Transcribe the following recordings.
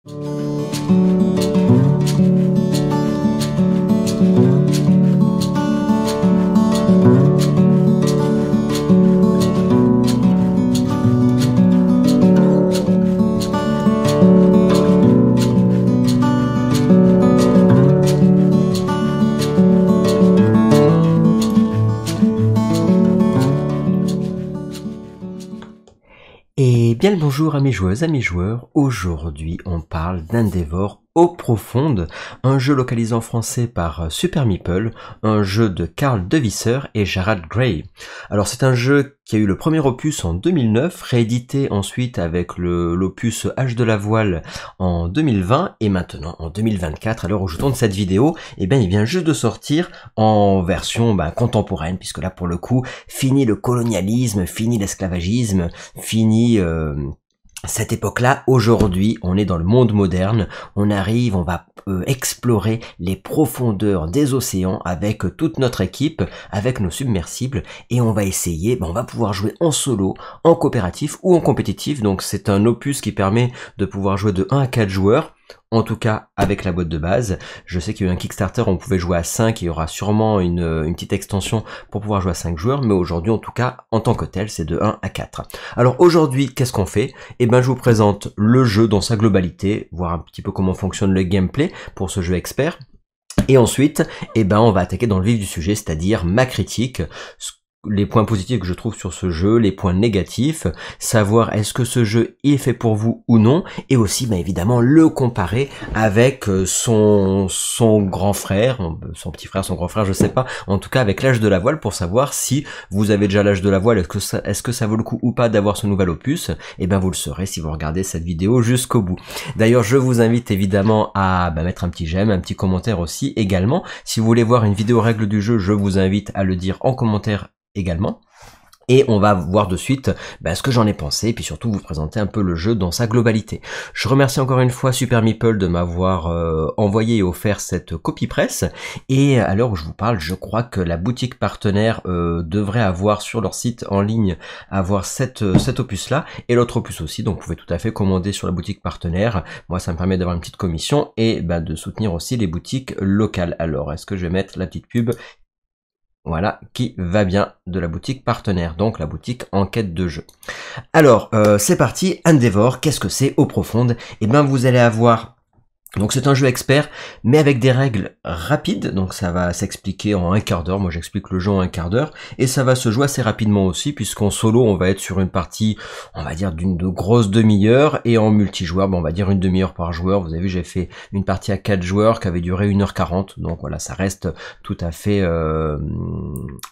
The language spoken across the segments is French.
Et bien le bonjour amis joueuses, amis joueurs, aujourd'hui on parle d'Endeavor Eaux Profondes, un jeu localisé en français par Super Meeple, un jeu de Carl De Visser et Jarrad Gray. Alors c'est un jeu qui a eu le premier opus en 2009, réédité ensuite avec l'opus H de la voile en 2020 et maintenant en 2024, à l'heure où je tourne cette vidéo, eh bien il vient juste de sortir en version contemporaine, puisque là pour le coup, fini le colonialisme, fini l'esclavagisme, fini cette époque-là. Aujourd'hui, on est dans le monde moderne, on arrive, on va explorer les profondeurs des océans avec toute notre équipe, avec nos submersibles, et on va essayer, on va pouvoir jouer en solo, en coopératif ou en compétitif. Donc c'est un opus qui permet de pouvoir jouer de 1 à 4 joueurs, en tout cas avec la boîte de base. Je sais qu'il y a eu un Kickstarter, on pouvait jouer à 5, il y aura sûrement une petite extension pour pouvoir jouer à 5 joueurs, mais aujourd'hui en tout cas, en tant que tel, c'est de 1 à 4. Alors aujourd'hui, qu'est-ce qu'on fait? Eh ben je vous présente le jeu dans sa globalité, voir un petit peu comment fonctionne le gameplay pour ce jeu expert. Et ensuite, eh ben on va attaquer dans le vif du sujet, c'est-à-dire ma critique, les points positifs que je trouve sur ce jeu, les points négatifs, savoir est-ce que ce jeu est fait pour vous ou non, et aussi évidemment le comparer avec son grand frère, son petit frère, son grand frère, je sais pas, en tout cas avec l'âge de la voile, pour savoir si vous avez déjà l'âge de la voile, est-ce que ça vaut le coup ou pas d'avoir ce nouvel opus. Et ben vous le saurez si vous regardez cette vidéo jusqu'au bout. D'ailleurs je vous invite évidemment à mettre un petit j'aime, un petit commentaire aussi également. Si vous voulez voir une vidéo règle du jeu, je vous invite à le dire en commentaire également. Et on va voir de suite ce que j'en ai pensé, et puis surtout vous présenter un peu le jeu dans sa globalité. Je remercie encore une fois Super Meeple de m'avoir envoyé et offert cette copie presse, et à l'heure où je vous parle, je crois que la boutique partenaire devrait avoir sur leur site en ligne, avoir cet opus là, et l'autre opus aussi, donc vous pouvez tout à fait commander sur la boutique partenaire. Moi ça me permet d'avoir une petite commission, et de soutenir aussi les boutiques locales. Alors est-ce que je vais mettre la petite pub? Voilà, qui va bien, de la boutique partenaire, donc la boutique en quête de jeu. Alors, c'est parti, Endeavor, qu'est-ce que c'est Eaux Profondes? Eh bien, vous allez avoir... Donc c'est un jeu expert, mais avec des règles rapides, donc ça va s'expliquer en un quart d'heure, moi j'explique le jeu en un quart d'heure, et ça va se jouer assez rapidement aussi, puisqu'en solo on va être sur une partie, on va dire de grosse demi-heure, et en multijoueur, on va dire une demi-heure par joueur. Vous avez vu, j'ai fait une partie à 4 joueurs qui avait duré 1h40, donc voilà, ça reste tout à fait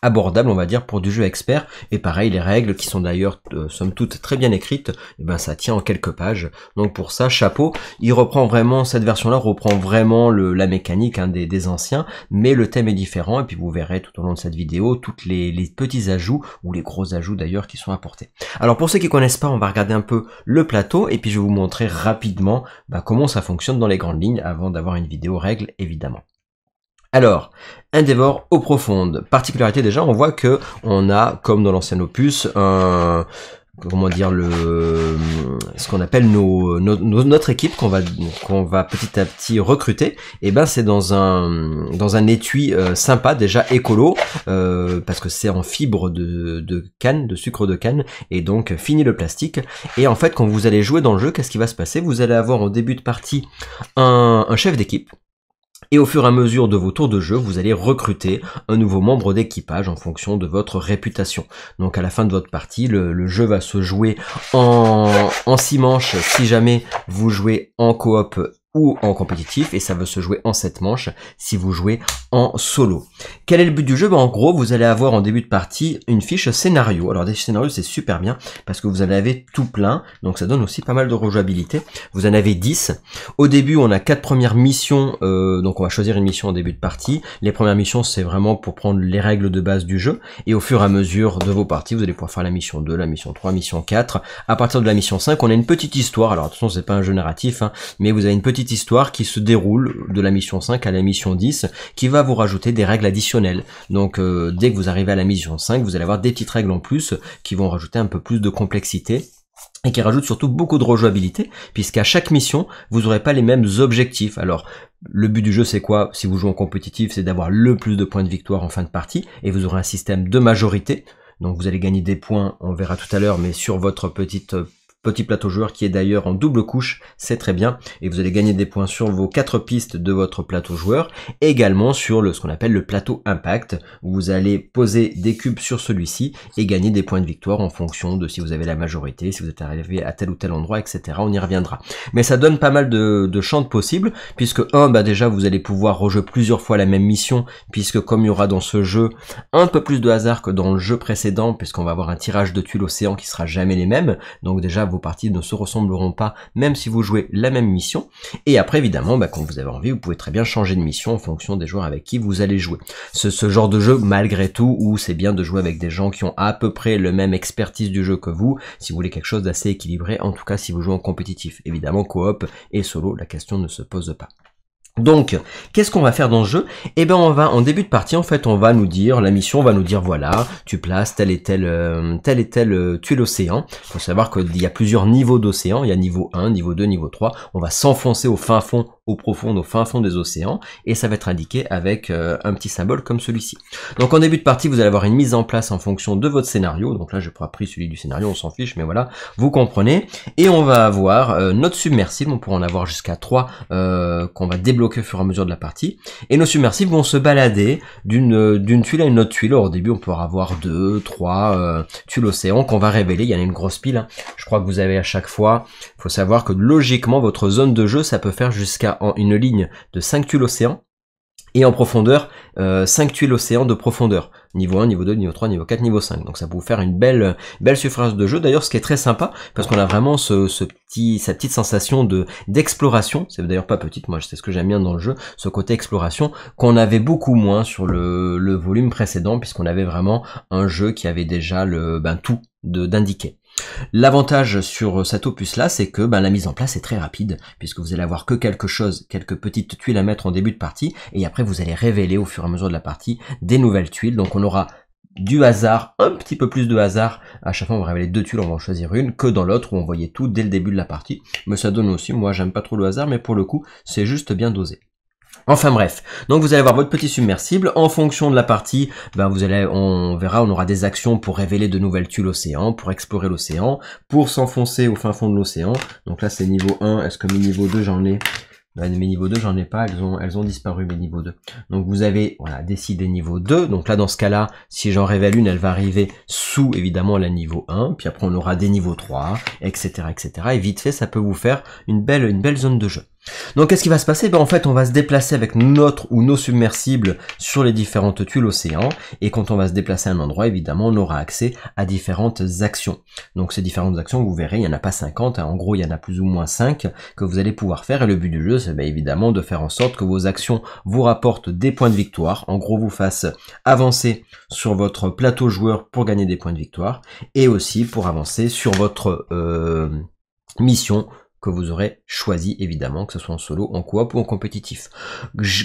abordable, on va dire, pour du jeu expert. Et pareil, les règles, qui sont d'ailleurs somme toute très bien écrites, ça tient en quelques pages, donc pour ça, chapeau. Il reprend vraiment cette version-là, reprend vraiment la mécanique des anciens, mais le thème est différent, et puis vous verrez tout au long de cette vidéo toutes les petits ajouts, ou les gros ajouts d'ailleurs, qui sont apportés. Alors pour ceux qui connaissent pas, on va regarder un peu le plateau, et puis je vais vous montrer rapidement comment ça fonctionne dans les grandes lignes, avant d'avoir une vidéo règle évidemment. Alors, Endeavor Eaux Profondes. Particularité déjà, on voit que on a, comme dans l'ancien opus, comment dire, ce qu'on appelle notre équipe qu'on va petit à petit recruter. Et c'est dans un étui sympa, déjà écolo, parce que c'est en fibre de canne, de sucre de canne, et donc fini le plastique. Et en fait, quand vous allez jouer dans le jeu, qu'est-ce qui va se passer? Vous allez avoir en début de partie un chef d'équipe. Et au fur et à mesure de vos tours de jeu, vous allez recruter un nouveau membre d'équipage en fonction de votre réputation. Donc à la fin de votre partie, le jeu va se jouer en 6 manches si jamais vous jouez en coop ou en compétitif, et ça va se jouer en 7 manches si vous jouez en solo. Quel est le but du jeu? En gros, vous allez avoir en début de partie une fiche scénario. Alors des scénarios, c'est super bien, parce que vous en avez tout plein, donc ça donne aussi pas mal de rejouabilité. Vous en avez 10. Au début, on a 4 premières missions, donc on va choisir une mission en début de partie. Les premières missions, c'est vraiment pour prendre les règles de base du jeu, et au fur et à mesure de vos parties, vous allez pouvoir faire la mission 2, la mission 3, mission 4. À partir de la mission 5, on a une petite histoire. Alors attention, c'est pas un jeu narratif, mais vous avez une petite histoire qui se déroule de la mission 5 à la mission 10, qui va vous rajouter des règles additionnelles. Donc dès que vous arrivez à la mission 5, vous allez avoir des petites règles en plus qui vont rajouter un peu plus de complexité et qui rajoute surtout beaucoup de rejouabilité, puisqu'à chaque mission, vous n'aurez pas les mêmes objectifs. Alors, le but du jeu, c'est quoi? Si vous jouez en compétitif, c'est d'avoir le plus de points de victoire en fin de partie, et vous aurez un système de majorité. Donc vous allez gagner des points, on verra tout à l'heure, mais sur votre petit plateau joueur qui est d'ailleurs en double couche, c'est très bien, et vous allez gagner des points sur vos 4 pistes de votre plateau joueur, et également sur ce qu'on appelle le plateau impact, où vous allez poser des cubes sur celui-ci et gagner des points de victoire en fonction de si vous avez la majorité, si vous êtes arrivé à tel ou tel endroit, etc. On y reviendra. Mais ça donne pas mal de champs possibles, puisque déjà vous allez pouvoir rejouer plusieurs fois la même mission, puisque comme il y aura dans ce jeu un peu plus de hasard que dans le jeu précédent, puisqu'on va avoir un tirage de tuiles océan qui sera jamais les mêmes, donc déjà vos parties ne se ressembleront pas même si vous jouez la même mission, et après évidemment quand vous avez envie vous pouvez très bien changer de mission en fonction des joueurs avec qui vous allez jouer. Ce genre de jeu malgré tout où c'est bien de jouer avec des gens qui ont à peu près le même expertise du jeu que vous, si vous voulez quelque chose d'assez équilibré, en tout cas si vous jouez en compétitif. Évidemment coop et solo la question ne se pose pas. Donc, qu'est-ce qu'on va faire dans ce jeu? Eh ben, on va, en début de partie, en fait, on va nous dire, la mission va nous dire, voilà, tu places telle et telle tuile océan. Il faut savoir qu'il y a plusieurs niveaux d'océan. Il y a niveau 1, niveau 2, niveau 3. On va s'enfoncer au fin fond, au fin fond des océans. Et ça va être indiqué avec un petit symbole comme celui-ci. Donc, en début de partie, vous allez avoir une mise en place en fonction de votre scénario. Donc là, j'ai pas pris celui du scénario, on s'en fiche, mais voilà, vous comprenez. Et on va avoir notre submersible. On pourra en avoir jusqu'à 3 qu'on va débloquer au fur et à mesure de la partie, et nos submersibles vont se balader d'une tuile à une autre tuile. Alors, au début on peut avoir 2, 3 tuiles océans qu'on va révéler, il y en a une grosse pile, hein. Je crois que vous avez à chaque fois, il faut savoir que logiquement votre zone de jeu ça peut faire jusqu'à une ligne de 5 tuiles océans, et en profondeur, 5 tuiles océans de profondeur. Niveau 1, niveau 2, niveau 3, niveau 4, niveau 5. Donc ça peut vous faire une belle surface de jeu. D'ailleurs, ce qui est très sympa, parce qu'on a vraiment cette petite sensation d'exploration. C'est d'ailleurs pas petite, moi c'est ce que j'aime bien dans le jeu, ce côté exploration, qu'on avait beaucoup moins sur le volume précédent, puisqu'on avait vraiment un jeu qui avait déjà tout d'indiqué. L'avantage sur cet opus là, c'est que la mise en place est très rapide, puisque vous allez avoir que quelques petites tuiles à mettre en début de partie, et après vous allez révéler au fur et à mesure de la partie des nouvelles tuiles. Donc on aura du hasard, un petit peu plus de hasard, à chaque fois on va révéler 2 tuiles, on va en choisir une, que dans l'autre où on voyait tout dès le début de la partie. Mais ça donne aussi, moi j'aime pas trop le hasard, mais pour le coup c'est juste bien dosé. Enfin bref, donc vous allez avoir votre petit submersible. En fonction de la partie, on verra, on aura des actions pour révéler de nouvelles tuiles océan, pour explorer l'océan, pour s'enfoncer au fin fond de l'océan. Donc là c'est niveau 1, est-ce que mes niveau 2 j'en ai? Mes niveau 2 j'en ai pas, elles ont disparu mes niveau 2. Donc vous avez décidé niveau 2, donc là dans ce cas là, si j'en révèle une, elle va arriver sous évidemment la niveau 1, puis après on aura des niveaux 3, etc. et vite fait ça peut vous faire une belle zone de jeu. Donc qu'est-ce qui va se passer? En fait on va se déplacer avec notre ou nos submersibles sur les différentes tuiles océan, et quand on va se déplacer à un endroit évidemment on aura accès à différentes actions. Donc ces différentes actions vous verrez il n'y en a pas 50, en gros il y en a plus ou moins 5 que vous allez pouvoir faire, et le but du jeu c'est évidemment de faire en sorte que vos actions vous rapportent des points de victoire, en gros vous fassent avancer sur votre plateau joueur pour gagner des points de victoire, et aussi pour avancer sur votre mission que vous aurez choisi évidemment, que ce soit en solo, en coop ou en compétitif.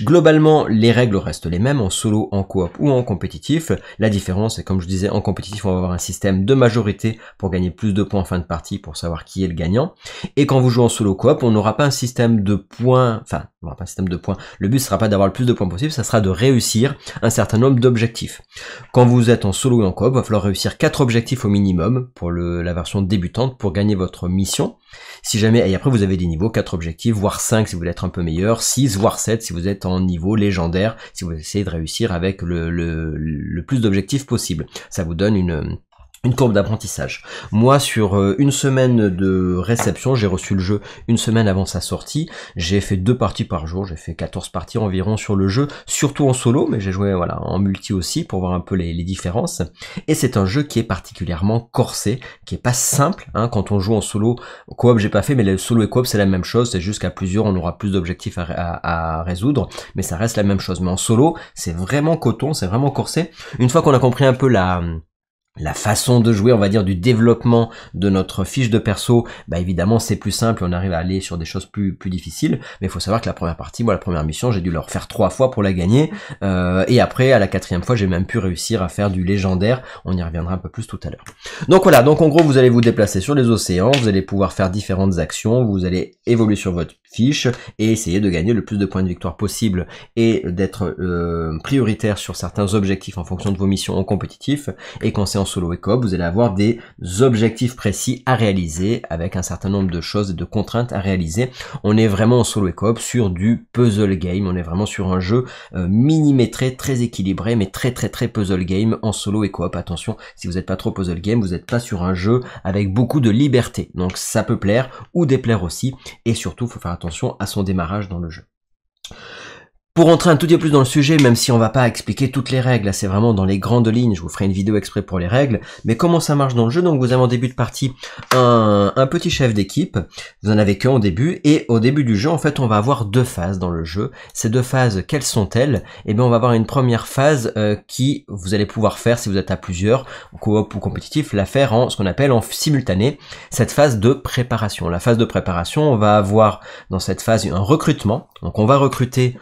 Globalement, les règles restent les mêmes en solo, en coop ou en compétitif. La différence, c'est comme je disais, en compétitif, on va avoir un système de majorité pour gagner plus de points en fin de partie pour savoir qui est le gagnant. Et quand vous jouez en solo coop, on n'aura pas un système de points, on n'aura pas un système de points. Le but ne sera pas d'avoir le plus de points possible, ça sera de réussir un certain nombre d'objectifs. Quand vous êtes en solo ou en coop, il va falloir réussir 4 objectifs au minimum pour la version débutante pour gagner votre mission. Si jamais, et après vous avez des niveaux, 4 objectifs, voire 5 si vous voulez être un peu meilleur, 6 voire 7 si vous êtes en niveau légendaire, si vous essayez de réussir avec le plus d'objectifs possible. Ça vous donne une courbe d'apprentissage. Moi, sur une semaine de réception, j'ai reçu le jeu une semaine avant sa sortie. J'ai fait 2 parties par jour, j'ai fait 14 parties environ sur le jeu, surtout en solo, mais j'ai joué en multi aussi pour voir un peu les différences. Et c'est un jeu qui est particulièrement corsé, qui est pas simple, quand on joue en solo. Coop, j'ai pas fait, mais le solo et coop, c'est la même chose, c'est juste qu'à plusieurs, on aura plus d'objectifs à résoudre, mais ça reste la même chose. Mais en solo, c'est vraiment coton, c'est vraiment corsé. Une fois qu'on a compris un peu la façon de jouer, on va dire, du développement de notre fiche de perso, bah évidemment c'est plus simple, on arrive à aller sur des choses plus difficiles, mais il faut savoir que la première partie, moi la première mission, j'ai dû le refaire 3 fois pour la gagner, et après à la 4e fois j'ai même pu réussir à faire du légendaire, on y reviendra un peu plus tout à l'heure. Donc voilà, donc en gros vous allez vous déplacer sur les océans, vous allez pouvoir faire différentes actions, vous allez évoluer sur votre fiche et essayer de gagner le plus de points de victoire possible et d'être prioritaire sur certains objectifs en fonction de vos missions en compétitif, et quand c'est en solo et coop, vous allez avoir des objectifs précis à réaliser avec un certain nombre de choses et de contraintes à réaliser. On est vraiment en solo et coop sur du puzzle game, on est vraiment sur un jeu millimétré, très équilibré, mais très puzzle game en solo et coop. Attention, si vous n'êtes pas trop puzzle game, vous n'êtes pas sur un jeu avec beaucoup de liberté, donc ça peut plaire ou déplaire aussi, et surtout il faut faire attention à son démarrage dans le jeu. Pour entrer un tout petit peu plus dans le sujet, même si on va pas expliquer toutes les règles, là c'est vraiment dans les grandes lignes, je vous ferai une vidéo exprès pour les règles, mais comment ça marche dans le jeu. Donc vous avez en début de partie un petit chef d'équipe, vous en avez qu'un au début, et au début du jeu en fait on va avoir 2 phases dans le jeu. Ces 2 phases, quelles sont-elles? Eh bien on va avoir une première phase qui vous allez pouvoir faire si vous êtes à plusieurs, coop ou compétitif, la faire en ce qu'on appelle en simultané, cette phase de préparation. La phase de préparation, on va avoir dans cette phase un recrutement, donc on va recruter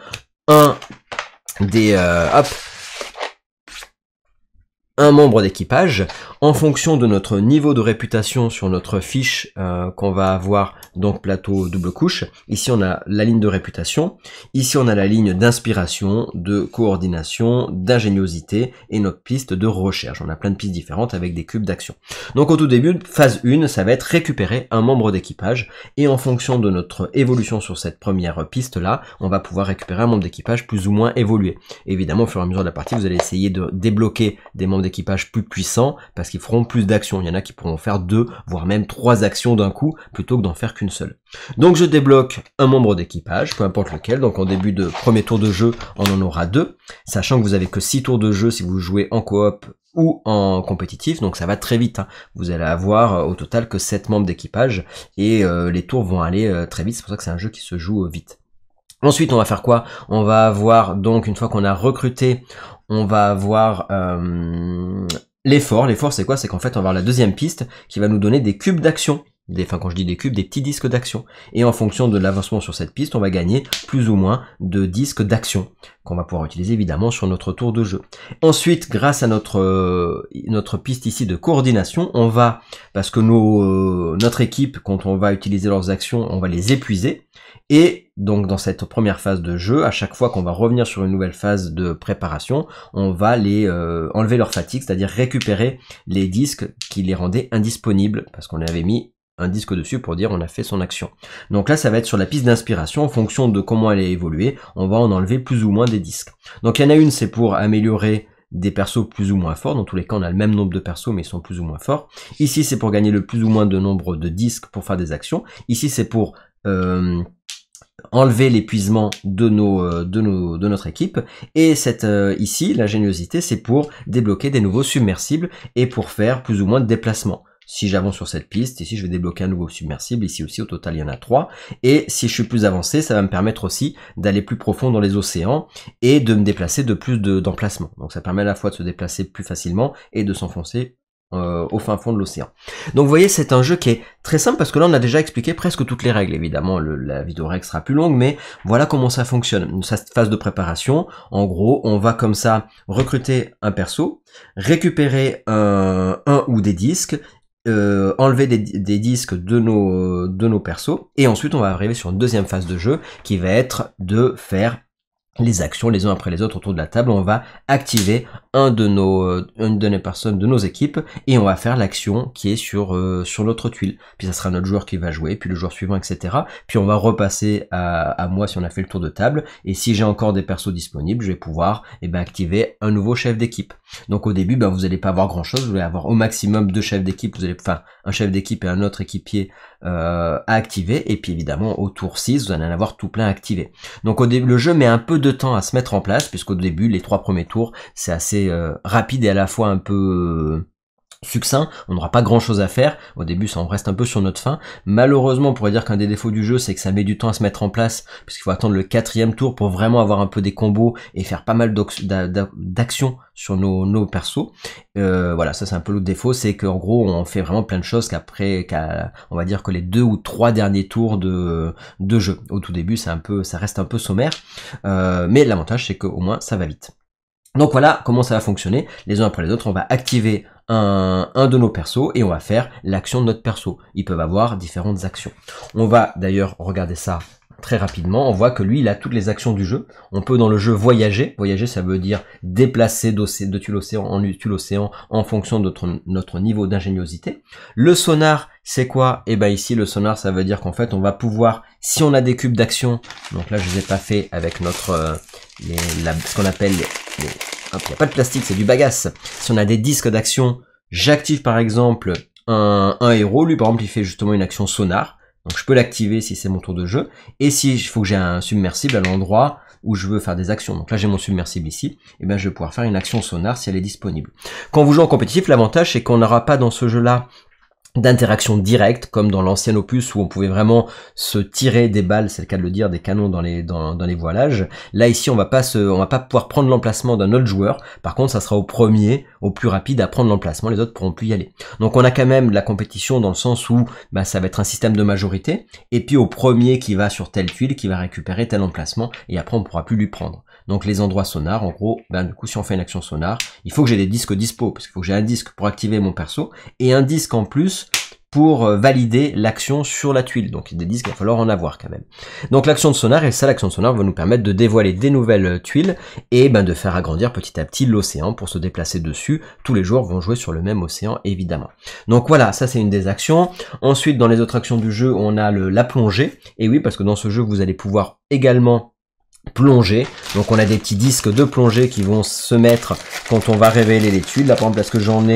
un membre d'équipage en fonction de notre niveau de réputation sur notre fiche qu'on va avoir, donc plateau double couche. Ici on a la ligne de réputation, ici on a la ligne d'inspiration, de coordination, d'ingéniosité et notre piste de recherche. On a plein de pistes différentes avec des cubes d'action. Donc au tout début, phase 1, ça va être récupérer un membre d'équipage, et en fonction de notre évolution sur cette première piste là, on va pouvoir récupérer un membre d'équipage plus ou moins évolué. Évidemment au fur et à mesure de la partie, vous allez essayer de débloquer des membres d'équipage plus puissants parce qu'ils feront plus d'actions. Il y en a qui pourront faire 2 voire même 3 actions d'un coup plutôt que d'en faire qu'une seule. Donc je débloque un membre d'équipage, peu importe lequel. Donc en début de premier tour de jeu, on en aura 2, sachant que vous avez que 6 tours de jeu si vous jouez en coop ou en compétitif, donc ça va très vite, hein. Vous allez avoir au total que 7 membres d'équipage, et les tours vont aller très vite, c'est pour ça que c'est un jeu qui se joue vite. Ensuite on va faire quoi? On va avoir donc, une fois qu'on a recruté, on va avoir l'effort. L'effort c'est quoi? C'est qu'en fait on va avoir la deuxième piste qui va nous donner des cubes d'action. Quand je dis des cubes, des petits disques d'action. Et en fonction de l'avancement sur cette piste, on va gagner plus ou moins de disques d'action qu'on va pouvoir utiliser évidemment sur notre tour de jeu. Ensuite, grâce à notre piste ici de coordination, on va, parce que notre équipe, quand on va utiliser leurs actions, on va les épuiser. Et donc dans cette première phase de jeu, à chaque fois qu'on va revenir sur une nouvelle phase de préparation, on va les enlever leur fatigue, c'est-à-dire récupérer les disques qui les rendaient indisponibles, parce qu'on avait mis un disque dessus pour dire on a fait son action. Donc là ça va être sur la piste d'inspiration, en fonction de comment elle est évoluée, on va en enlever plus ou moins des disques. Donc il y en a une, c'est pour améliorer des persos plus ou moins forts. Dans tous les cas on a le même nombre de persos mais ils sont plus ou moins forts. Ici c'est pour gagner le plus ou moins de nombre de disques pour faire des actions. Ici c'est pour enlever l'épuisement de notre équipe, et cette ici l'ingéniosité c'est pour débloquer des nouveaux submersibles et pour faire plus ou moins de déplacements. Si j'avance sur cette piste, ici je vais débloquer un nouveau submersible, ici aussi au total il y en a 3, et si je suis plus avancé, ça va me permettre aussi d'aller plus profond dans les océans et de me déplacer de plus d'emplacements. Donc ça permet à la fois de se déplacer plus facilement et de s'enfoncer au fin fond de l'océan. Donc vous voyez, c'est un jeu qui est très simple parce que là on a déjà expliqué presque toutes les règles. Évidemment la vidéo règle sera plus longue, mais voilà comment ça fonctionne. Cette phase de préparation, en gros on va comme ça recruter un perso, récupérer un ou des disques, enlever des disques de nos persos, et ensuite on va arriver sur une deuxième phase de jeu qui va être de faire les actions les uns après les autres autour de la table. On va activer une de nos personnes de nos équipes et on va faire l'action qui est sur notre tuile. Puis ça sera notre joueur qui va jouer, puis le joueur suivant, etc. Puis on va repasser à moi si on a fait le tour de table, et si j'ai encore des persos disponibles, je vais pouvoir activer un nouveau chef d'équipe. Donc au début, vous n'allez pas avoir grand chose, vous allez avoir au maximum 2 chefs d'équipe, un chef d'équipe et un autre équipier à activer, et puis évidemment au tour 6, vous allez en avoir tout plein activé. Donc au début, le jeu met un peu de temps à se mettre en place, puisqu'au début, les 3 premiers tours, c'est assez rapide et à la fois un peu succinct, on n'aura pas grand chose à faire, au début ça on reste un peu sur notre faim, malheureusement on pourrait dire qu'un des défauts du jeu c'est que ça met du temps à se mettre en place, puisqu'il faut attendre le 4e tour pour vraiment avoir un peu des combos et faire pas mal d'actions sur nos persos. Voilà, ça c'est un peu l'autre défaut, c'est qu'en gros on fait vraiment plein de choses on va dire que les 2 ou 3 derniers tours de jeu. Au tout début ça reste un peu sommaire, mais l'avantage c'est qu'au moins ça va vite. Donc voilà comment ça va fonctionner, les uns après les autres, on va activer un de nos persos et on va faire l'action de notre perso. Ils peuvent avoir différentes actions. On va d'ailleurs regarder ça très rapidement, on voit que lui il a toutes les actions du jeu. On peut dans le jeu voyager, voyager ça veut dire déplacer de tuile océan en tuile océan en fonction de notre niveau d'ingéniosité. Le sonar c'est quoi? Et ben ici le sonar ça veut dire qu'en fait on va pouvoir, si on a des cubes d'action, donc là je les ai pas fait avec notre ce qu'on appelle il n'y a pas de plastique, c'est du bagasse. Si on a des disques d'action, j'active par exemple un héros, lui par exemple il fait justement une action sonar, donc je peux l'activer si c'est mon tour de jeu, et si il faut que j'ai un submersible à l'endroit où je veux faire des actions, donc là j'ai mon submersible ici, et ben je vais pouvoir faire une action sonar si elle est disponible. Quand vous jouez en compétitif, l'avantage c'est qu'on n'aura pas dans ce jeu-là d'interaction directe, comme dans l'ancien opus où on pouvait vraiment se tirer des balles, c'est le cas de le dire, des canons dans les voilages. Là ici on va pas pouvoir prendre l'emplacement d'un autre joueur, par contre ça sera au plus rapide à prendre l'emplacement, les autres pourront plus y aller. Donc on a quand même de la compétition dans le sens où ça va être un système de majorité, et puis au premier qui va sur telle tuile, qui va récupérer tel emplacement, et après on pourra plus lui prendre. Donc les endroits sonars, en gros, du coup si on fait une action sonar, il faut que j'ai des disques dispo, parce qu'il faut que j'ai un disque pour activer mon perso, et un disque en plus pour valider l'action sur la tuile. Donc des disques, il va falloir en avoir quand même. Donc l'action de sonar, et ça l'action de sonar va nous permettre de dévoiler des nouvelles tuiles, et de faire agrandir petit à petit l'océan pour se déplacer dessus. Tous les joueurs vont jouer sur le même océan évidemment. Donc voilà, ça c'est une des actions. Ensuite dans les autres actions du jeu, on a la plongée, et oui parce que dans ce jeu vous allez pouvoir également plonger, donc on a des petits disques de plongée qui vont se mettre quand on va révéler les tuiles. Là par exemple, est-ce que j'en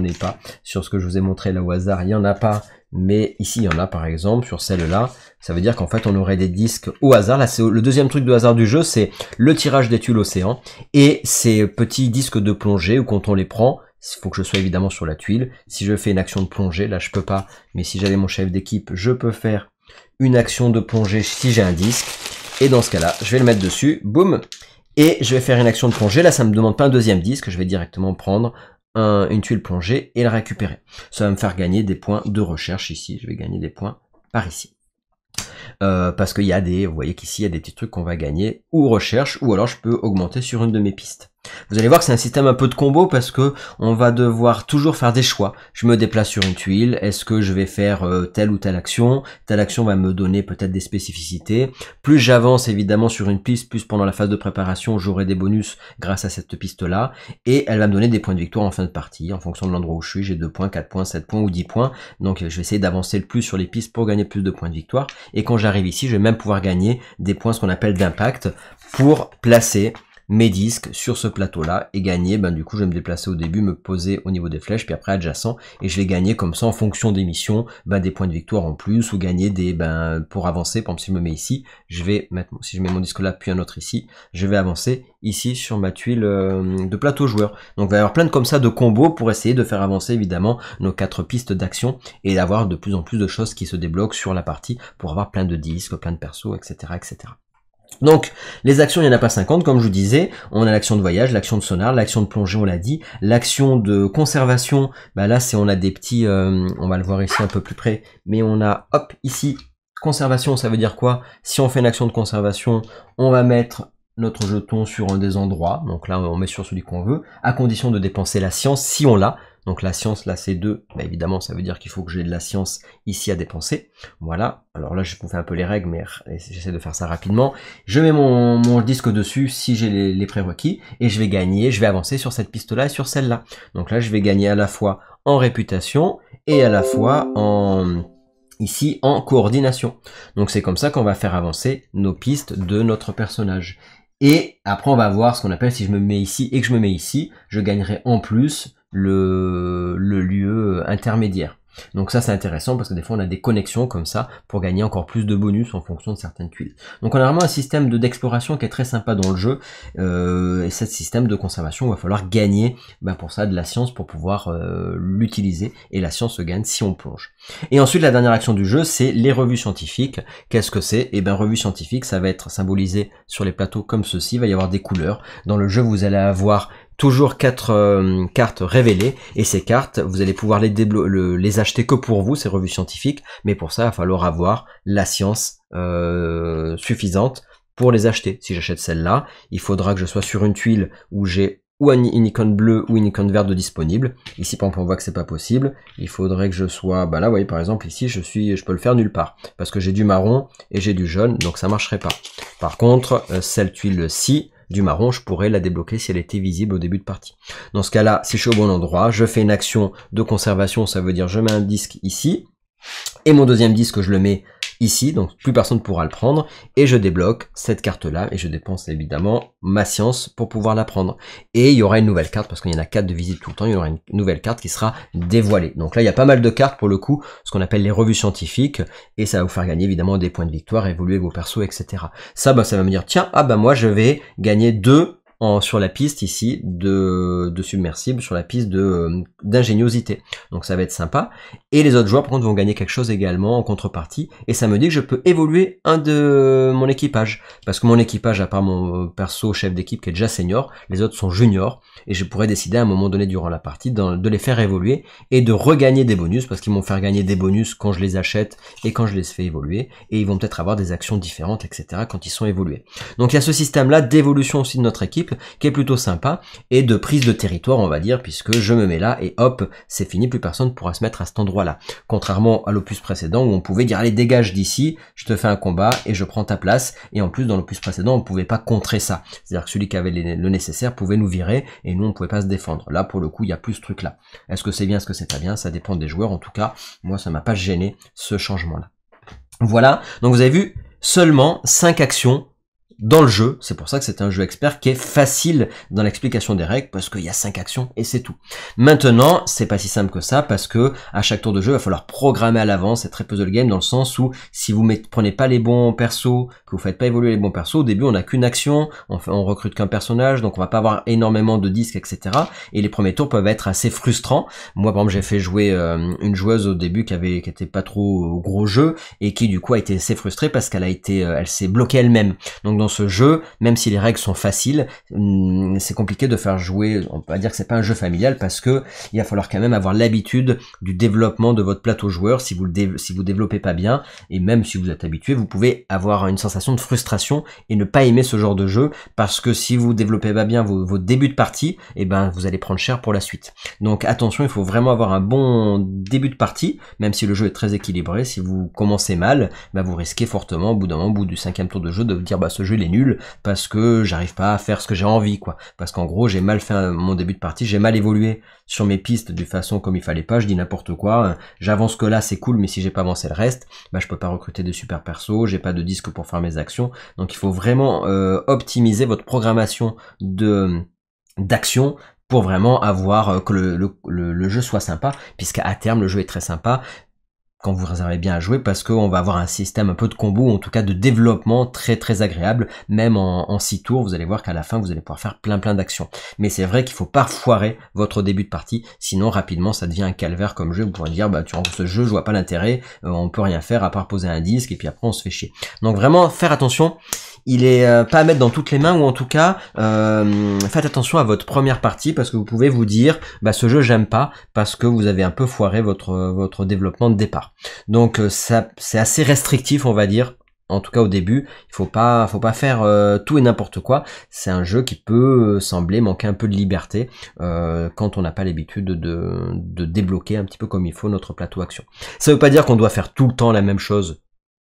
ai pas, sur ce que je vous ai montré là au hasard, il n'y en a pas, mais ici il y en a par exemple, sur celle-là, ça veut dire qu'en fait on aurait des disques au hasard. Là c'est le deuxième truc de hasard du jeu, c'est le tirage des tuiles océan, et ces petits disques de plongée, où quand on les prend, il faut que je sois évidemment sur la tuile. Si je fais une action de plongée, là je peux pas, mais si j'avais mon chef d'équipe, je peux faire une action de plongée si j'ai un disque. Et dans ce cas-là, je vais le mettre dessus, boum, et je vais faire une action de plongée. Là, ça me demande pas un deuxième disque, je vais directement prendre une tuile plongée et la récupérer. Ça va me faire gagner des points de recherche ici, je vais gagner des points par ici. Parce qu'il y a vous voyez qu'ici, il y a des petits trucs qu'on va gagner, ou recherche, ou alors je peux augmenter sur une de mes pistes. Vous allez voir que c'est un système un peu de combo parce que on va devoir toujours faire des choix. Je me déplace sur une tuile, est-ce que je vais faire telle ou telle action va me donner peut-être des spécificités. Plus j'avance évidemment sur une piste, plus pendant la phase de préparation j'aurai des bonus grâce à cette piste là, et elle va me donner des points de victoire en fin de partie, en fonction de l'endroit où je suis, j'ai 2 points, 4 points, 7 points ou 10 points, donc je vais essayer d'avancer le plus sur les pistes pour gagner plus de points de victoire, et quand j'arrive ici je vais même pouvoir gagner des points, ce qu'on appelle d'impact, pour placer mes disques sur ce plateau là et gagner, du coup je vais me déplacer au début, me poser au niveau des flèches, puis après adjacent, et je vais gagner comme ça en fonction des missions, des points de victoire en plus, ou gagner des, pour avancer. Par exemple si je me mets ici, je vais mettre, si je mets mon disque là puis un autre ici, je vais avancer ici sur ma tuile de plateau joueur. Donc il va y avoir plein de comme ça de combos pour essayer de faire avancer évidemment nos 4 pistes d'action et d'avoir de plus en plus de choses qui se débloquent sur la partie pour avoir plein de disques, plein de persos, etc. etc. Donc, les actions, il n'y en a pas 50, comme je vous disais. On a l'action de voyage, l'action de sonar, l'action de plongée, on l'a dit. L'action de conservation, là, on a des petits, on va le voir ici un peu plus près, mais on a, hop, ici, conservation, ça veut dire quoi? Si on fait une action de conservation, on va mettre notre jeton sur un des endroits. Donc là, on met sur celui qu'on veut, à condition de dépenser la science, si on l'a. Donc la science, là, c'est 2. Évidemment, ça veut dire qu'il faut que j'ai de la science ici à dépenser. Voilà. Alors là, je vous fais un peu les règles, mais j'essaie de faire ça rapidement. Je mets mon disque dessus si j'ai les prérequis, et je vais gagner, je vais avancer sur cette piste-là et sur celle-là. Donc là, je vais gagner à la fois en réputation et à la fois ici en coordination. Donc c'est comme ça qu'on va faire avancer nos pistes de notre personnage. Et après, on va voir ce qu'on appelle, si je me mets ici et que je me mets ici, je gagnerai en plus le lieu intermédiaire. Donc ça c'est intéressant parce que des fois on a des connexions comme ça pour gagner encore plus de bonus en fonction de certaines tuiles. Donc on a vraiment un système d'exploration qui est très sympa dans le jeu, et ce système de conservation, il va falloir gagner pour ça de la science pour pouvoir l'utiliser, et la science se gagne si on plonge. Et ensuite la dernière action du jeu, c'est les revues scientifiques. Qu'est-ce que c'est? Eh bien revues scientifiques, ça va être symbolisé sur les plateaux comme ceci, il va y avoir des couleurs. Dans le jeu vous allez avoir toujours 4 cartes révélées, et ces cartes, vous allez pouvoir les acheter que pour vous, ces revues scientifiques, mais pour ça, il va falloir avoir la science suffisante pour les acheter. Si j'achète celle-là, il faudra que je sois sur une tuile où j'ai ou une icône bleue ou une icône verte de disponible. Ici, par exemple, on voit que c'est pas possible. Il faudrait que je sois, là, vous voyez, par exemple, ici, je peux le faire nulle part, parce que j'ai du marron et j'ai du jaune, donc ça marcherait pas. Par contre, cette tuile-ci, du marron, je pourrais la débloquer si elle était visible au début de partie. Dans ce cas-là, si je suis au bon endroit, je fais une action de conservation, ça veut dire je mets un disque ici, et mon deuxième disque, je le mets ici, donc plus personne ne pourra le prendre, et je débloque cette carte-là, et je dépense évidemment ma science pour pouvoir la prendre. Et il y aura une nouvelle carte, parce qu'il y en a 4 de visible tout le temps, il y aura une nouvelle carte qui sera dévoilée. Donc là, il y a pas mal de cartes pour le coup, ce qu'on appelle les revues scientifiques, et ça va vous faire gagner évidemment des points de victoire, évoluer vos persos, etc. Ça, ça va me dire, tiens, moi je vais gagner 2 sur la piste ici de submersible, sur la piste d'ingéniosité. Donc ça va être sympa. Et les autres joueurs par contre vont gagner quelque chose également en contrepartie. Et ça me dit que je peux évoluer un de mon équipage. Parce que mon équipage, à part mon perso chef d'équipe qui est déjà senior, les autres sont juniors. Et je pourrais décider à un moment donné durant la partie de les faire évoluer et de regagner des bonus, parce qu'ils vont faire gagner des bonus quand je les achète et quand je les fais évoluer. Et ils vont peut-être avoir des actions différentes, etc. quand ils sont évolués. Donc il y a ce système-là d'évolution aussi de notre équipe qui est plutôt sympa, et de prise de territoire on va dire, puisque je me mets là et hop, c'est fini, plus personne pourra se mettre à cet endroit-là. Contrairement à l'opus précédent où on pouvait dire allez dégage d'ici, je te fais un combat et je prends ta place, et en plus dans l'opus précédent on pouvait pas contrer ça, c'est-à-dire que celui qui avait le nécessaire pouvait nous virer et nous on pouvait pas se défendre. Là pour le coup il y a plus ce truc là. Est-ce que c'est bien, est-ce que c'est pas bien, ça dépend des joueurs. En tout cas moi ça m'a pas gêné ce changement là. Voilà, donc vous avez vu seulement 5 actions dans le jeu. C'est pour ça que c'est un jeu expert qui est facile dans l'explication des règles, parce qu'il y a 5 actions et c'est tout. Maintenant, c'est pas si simple que ça, parce que à chaque tour de jeu, il va falloir programmer à l'avance. C'est très puzzle game dans le sens où si vous prenez pas les bons persos, que vous faites pas évoluer les bons persos, au début on n'a qu'une action, on recrute qu'un personnage, donc on va pas avoir énormément de disques, etc. Et les premiers tours peuvent être assez frustrants. Moi par exemple j'ai fait jouer une joueuse au début qui était pas trop gros jeu, et qui du coup a été assez frustrée parce elle s'est bloquée elle-même. Donc dans ce jeu, même si les règles sont faciles, c'est compliqué de faire jouer, on peut dire que c'est pas un jeu familial, parce que il va falloir quand même avoir l'habitude du développement de votre plateau joueur. Si vous développez pas bien, et même si vous êtes habitué, vous pouvez avoir une sensation de frustration et ne pas aimer ce genre de jeu, parce que si vous développez pas bien vos débuts de partie, vous allez prendre cher pour la suite. Donc attention, il faut vraiment avoir un bon début de partie, même si le jeu est très équilibré. Si vous commencez mal, vous risquez fortement au bout d'un moment, au bout du 5e tour de jeu, de vous dire ce jeu il est nul parce que j'arrive pas à faire ce que j'ai envie, quoi. Parce qu'en gros j'ai mal fait mon début de partie, j'ai mal évolué sur mes pistes de façon comme il fallait pas, je dis n'importe quoi, j'avance que là c'est cool, mais si j'ai pas avancé le reste, je peux pas recruter de super persos, j'ai pas de disque pour faire mes actions. Donc il faut vraiment optimiser votre programmation d'action pour vraiment avoir que le jeu soit sympa, puisqu'à terme le jeu est très sympa quand vous réservez bien à jouer, parce qu'on va avoir un système un peu de combo, en tout cas de développement très très agréable. Même en 6 tours, vous allez voir qu'à la fin vous allez pouvoir faire plein d'actions. Mais c'est vrai qu'il faut pas foirer votre début de partie, sinon rapidement ça devient un calvaire comme jeu. Vous pourrez dire tu rentres ce jeu, je vois pas l'intérêt, on peut rien faire à part poser un disque et puis après on se fait chier. Donc vraiment faire attention. Il est pas à mettre dans toutes les mains, ou en tout cas faites attention à votre première partie, parce que vous pouvez vous dire ce jeu j'aime pas, parce que vous avez un peu foiré votre développement de départ. Donc c'est assez restrictif on va dire, en tout cas au début. Il faut pas faire tout et n'importe quoi. C'est un jeu qui peut sembler manquer un peu de liberté quand on n'a pas l'habitude de débloquer un petit peu comme il faut notre plateau action. Ça veut pas dire qu'on doit faire tout le temps la même chose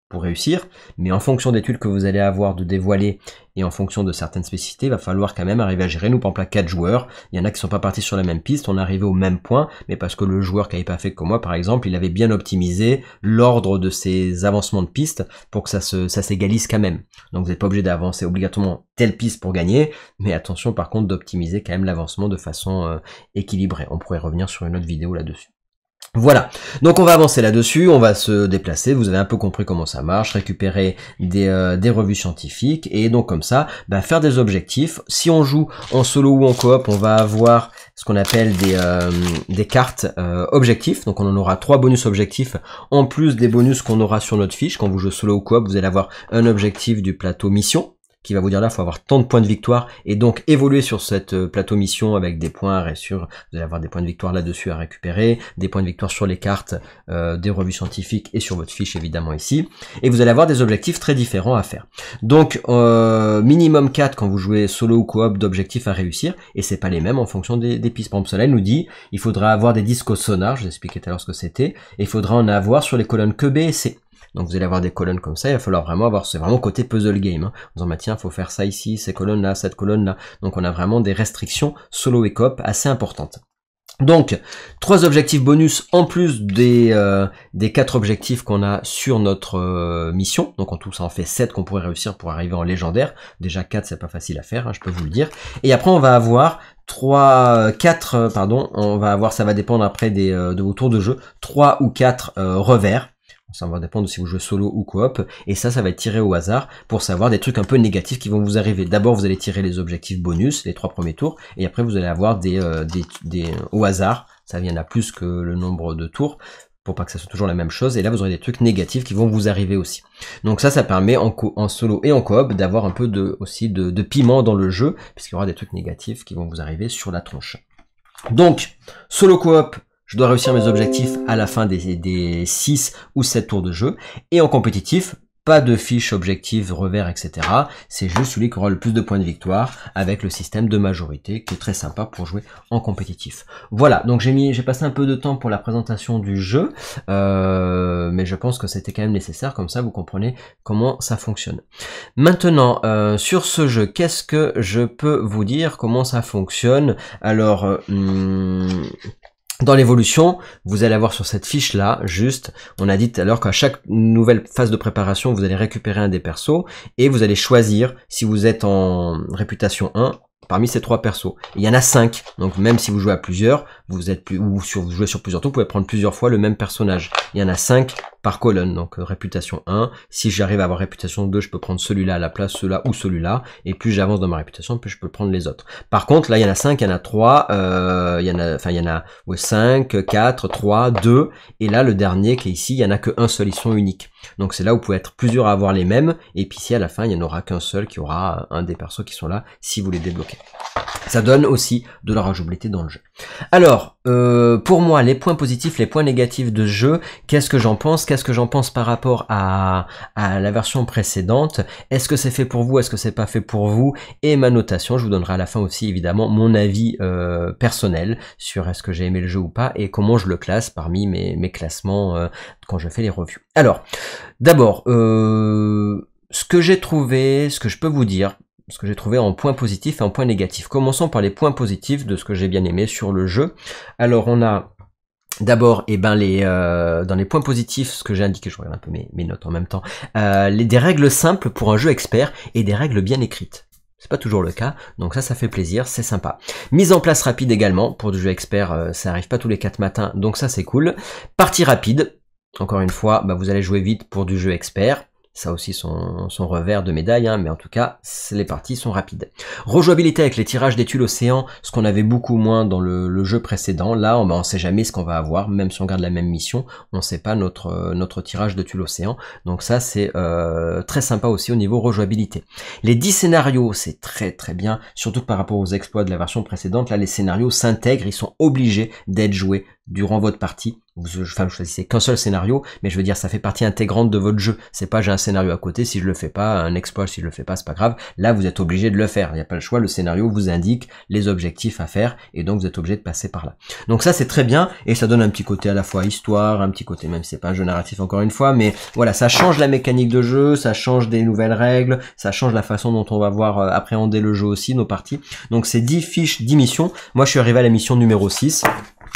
pour réussir, mais en fonction des tuiles que vous allez avoir de dévoiler et en fonction de certaines spécificités, il va falloir quand même arriver à gérer. Nous, par exemple, à 4 joueurs, il y en a qui sont pas partis sur la même piste, on est arrivé au même point, mais parce que le joueur qui avait pas fait comme moi, par exemple, il avait bien optimisé l'ordre de ses avancements de piste pour que ça s'égalise quand même. Donc vous n'êtes pas obligé d'avancer obligatoirement telle piste pour gagner, mais attention par contre d'optimiser quand même l'avancement de façon équilibrée. On pourrait revenir sur une autre vidéo là-dessus. Voilà, donc on va avancer là-dessus, on va se déplacer, vous avez un peu compris comment ça marche, récupérer des revues scientifiques, et donc comme ça, bah, faire des objectifs. Si on joue en solo ou en coop, on va avoir ce qu'on appelle des cartes objectifs, donc on en aura 3 bonus objectifs, en plus des bonus qu'on aura sur notre fiche. Quand vous jouez solo ou coop, vous allez avoir un objectif du plateau mission, qui va vous dire là, il faut avoir tant de points de victoire et donc évoluer sur cette plateau mission avec des points vous allez avoir des points de victoire là-dessus à récupérer, des points de victoire sur les cartes des revues scientifiques et sur votre fiche évidemment ici, et vous allez avoir des objectifs très différents à faire. Donc minimum 4 quand vous jouez solo ou coop d'objectifs à réussir, et c'est pas les mêmes en fonction des pistes. Par exemple, cela nous dit il faudra avoir des disques sonars, je vous expliquais tout à l'heure ce que c'était, et il faudra en avoir sur les colonnes que B et C. Donc vous allez avoir des colonnes comme ça, il va falloir vraiment avoir, c'est vraiment côté puzzle game, hein, en disant bah tiens, faut faire ça ici, ces colonnes là, cette colonne là. Donc on a vraiment des restrictions solo et coop assez importantes. Donc 3 objectifs bonus en plus des 4 objectifs qu'on a sur notre mission. Donc en tout ça en fait 7 qu'on pourrait réussir pour arriver en légendaire. Déjà 4 c'est pas facile à faire, hein, je peux vous le dire. Et après on va avoir 4, on va avoir, ça va dépendre après de vos tours de jeu, 3 ou 4 revers. Ça va dépendre de si vous jouez solo ou coop, et ça va être tiré au hasard pour savoir des trucs un peu négatifs qui vont vous arriver. D'abord, vous allez tirer les objectifs bonus, les 3 premiers tours, et après vous allez avoir des au hasard, ça vient à plus que le nombre de tours, pour pas que ça soit toujours la même chose, et là vous aurez des trucs négatifs qui vont vous arriver aussi. Donc ça permet en solo et en coop d'avoir un peu de piment dans le jeu, puisqu'il y aura des trucs négatifs qui vont vous arriver sur la tronche. Donc, solo coop, je dois réussir mes objectifs à la fin des 6 ou 7 tours de jeu. Et en compétitif, pas de fiche objectif, revers, etc. C'est juste celui qui aura le plus de points de victoire avec le système de majorité qui est très sympa pour jouer en compétitif. Voilà, donc j'ai passé un peu de temps pour la présentation du jeu, mais je pense que c'était quand même nécessaire, comme ça vous comprenez comment ça fonctionne. Maintenant, sur ce jeu, qu'est-ce que je peux vous dire, comment ça fonctionne? Alors, dans l'évolution, vous allez avoir sur cette fiche-là, juste, on a dit tout à l'heure qu'à chaque nouvelle phase de préparation, vous allez récupérer un des persos, et vous allez choisir si vous êtes en réputation 1, parmi ces 3 persos. Il y en a 5, donc même si vous jouez à plusieurs, vous jouez sur plusieurs tours, vous pouvez prendre plusieurs fois le même personnage. Il y en a 5 par colonne, donc réputation 1. Si j'arrive à avoir réputation 2, je peux prendre celui-là à la place, celui-là ou celui-là, et plus j'avance dans ma réputation, plus je peux prendre les autres. Par contre, là, il y en a 5, il y en a 3, il y en a 5, 4, 3, 2, et là, le dernier qui est ici, il y en a qu'un seul, ils sont uniques. Donc c'est là où vous pouvez être plusieurs à avoir les mêmes, et puis ici à la fin, il n'y en aura qu'un seul qui aura un des persos qui sont là, si vous les débloquez. Ça donne aussi de la rejouabilité dans le jeu. Alors, pour moi, les points positifs, les points négatifs de ce jeu, qu'est-ce que j'en pense? Qu'est-ce que j'en pense par rapport à la version précédente? Est-ce que c'est fait pour vous? Est-ce que c'est pas fait pour vous? Et ma notation, je vous donnerai à la fin aussi évidemment mon avis personnel sur est-ce que j'ai aimé le jeu ou pas, et comment je le classe parmi mes classements quand je fais les reviews. Alors, d'abord, ce que j'ai trouvé, ce que je peux vous dire, ce que j'ai trouvé en points positifs et en points négatifs. Commençons par les points positifs de ce que j'ai bien aimé sur le jeu. Alors on a d'abord, dans les points positifs, ce que j'ai indiqué, je regarde un peu mes notes en même temps, des règles simples pour un jeu expert et des règles bien écrites. C'est pas toujours le cas, donc ça fait plaisir, c'est sympa. Mise en place rapide également, pour du jeu expert, ça arrive pas tous les 4 matins, donc ça c'est cool. Partie rapide, encore une fois, vous allez jouer vite pour du jeu expert. Ça aussi son revers de médaille, hein, mais en tout cas, les parties sont rapides. Rejouabilité avec les tirages des tuiles océan, ce qu'on avait beaucoup moins dans le jeu précédent. Là, on sait jamais ce qu'on va avoir, même si on garde la même mission, on sait pas notre tirage de tuiles océan. Donc ça, c'est très sympa aussi au niveau rejouabilité. Les 10 scénarios, c'est très très bien, surtout que par rapport aux exploits de la version précédente, là, les scénarios s'intègrent, ils sont obligés d'être joués durant votre partie. Vous choisissez qu'un seul scénario, mais je veux dire, ça fait partie intégrante de votre jeu. C'est pas j'ai un scénario à côté, si je le fais pas, un exploit si je le fais pas, c'est pas grave. Là, vous êtes obligé de le faire. Il n'y a pas le choix, le scénario vous indique les objectifs à faire, et donc vous êtes obligé de passer par là. Donc ça, c'est très bien, et ça donne un petit côté à la fois histoire, un petit côté, même si c'est pas un jeu narratif encore une fois, mais voilà, ça change la mécanique de jeu, ça change des nouvelles règles, ça change la façon dont on va voir appréhender le jeu aussi, nos parties. Donc c'est 10 fiches, 10 missions. Moi, je suis arrivé à la mission numéro 6.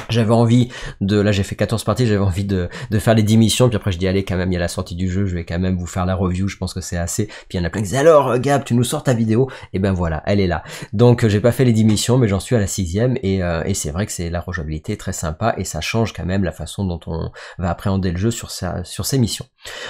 J'avais envie là j'ai fait 14 parties, j'avais envie de faire les 10 missions, puis après je dis allez quand même, il y a la sortie du jeu, je vais quand même vous faire la review, je pense que c'est assez. Puis il y en a plein qui disent alors Gab, tu nous sors ta vidéo, et ben voilà, elle est là. Donc j'ai pas fait les 10 missions, mais j'en suis à la 6e, et c'est vrai que c'est la rejouabilité très sympa, et ça change quand même la façon dont on va appréhender le jeu sur ces missions.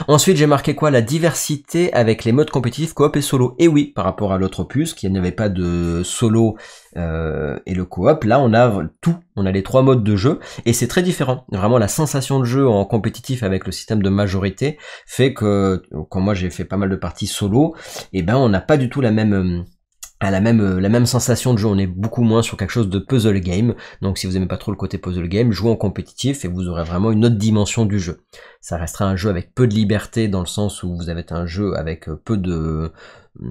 Ensuite j'ai marqué quoi? La diversité avec les modes compétitifs, coop et solo. Et oui, par rapport à l'autre opus, qui n'avait pas de solo et le coop, là on a tout, on a les 3 modes de jeu, et c'est très différent. Vraiment la sensation de jeu en compétitif avec le système de majorité fait que, quand moi j'ai fait pas mal de parties solo, et ben on n'a pas du tout la même sensation de jeu, on est beaucoup moins sur quelque chose de puzzle game. Donc si vous aimez pas trop le côté puzzle game, jouez en compétitif et vous aurez vraiment une autre dimension du jeu. Ça restera un jeu avec peu de liberté, dans le sens où vous avez un jeu avec peu de,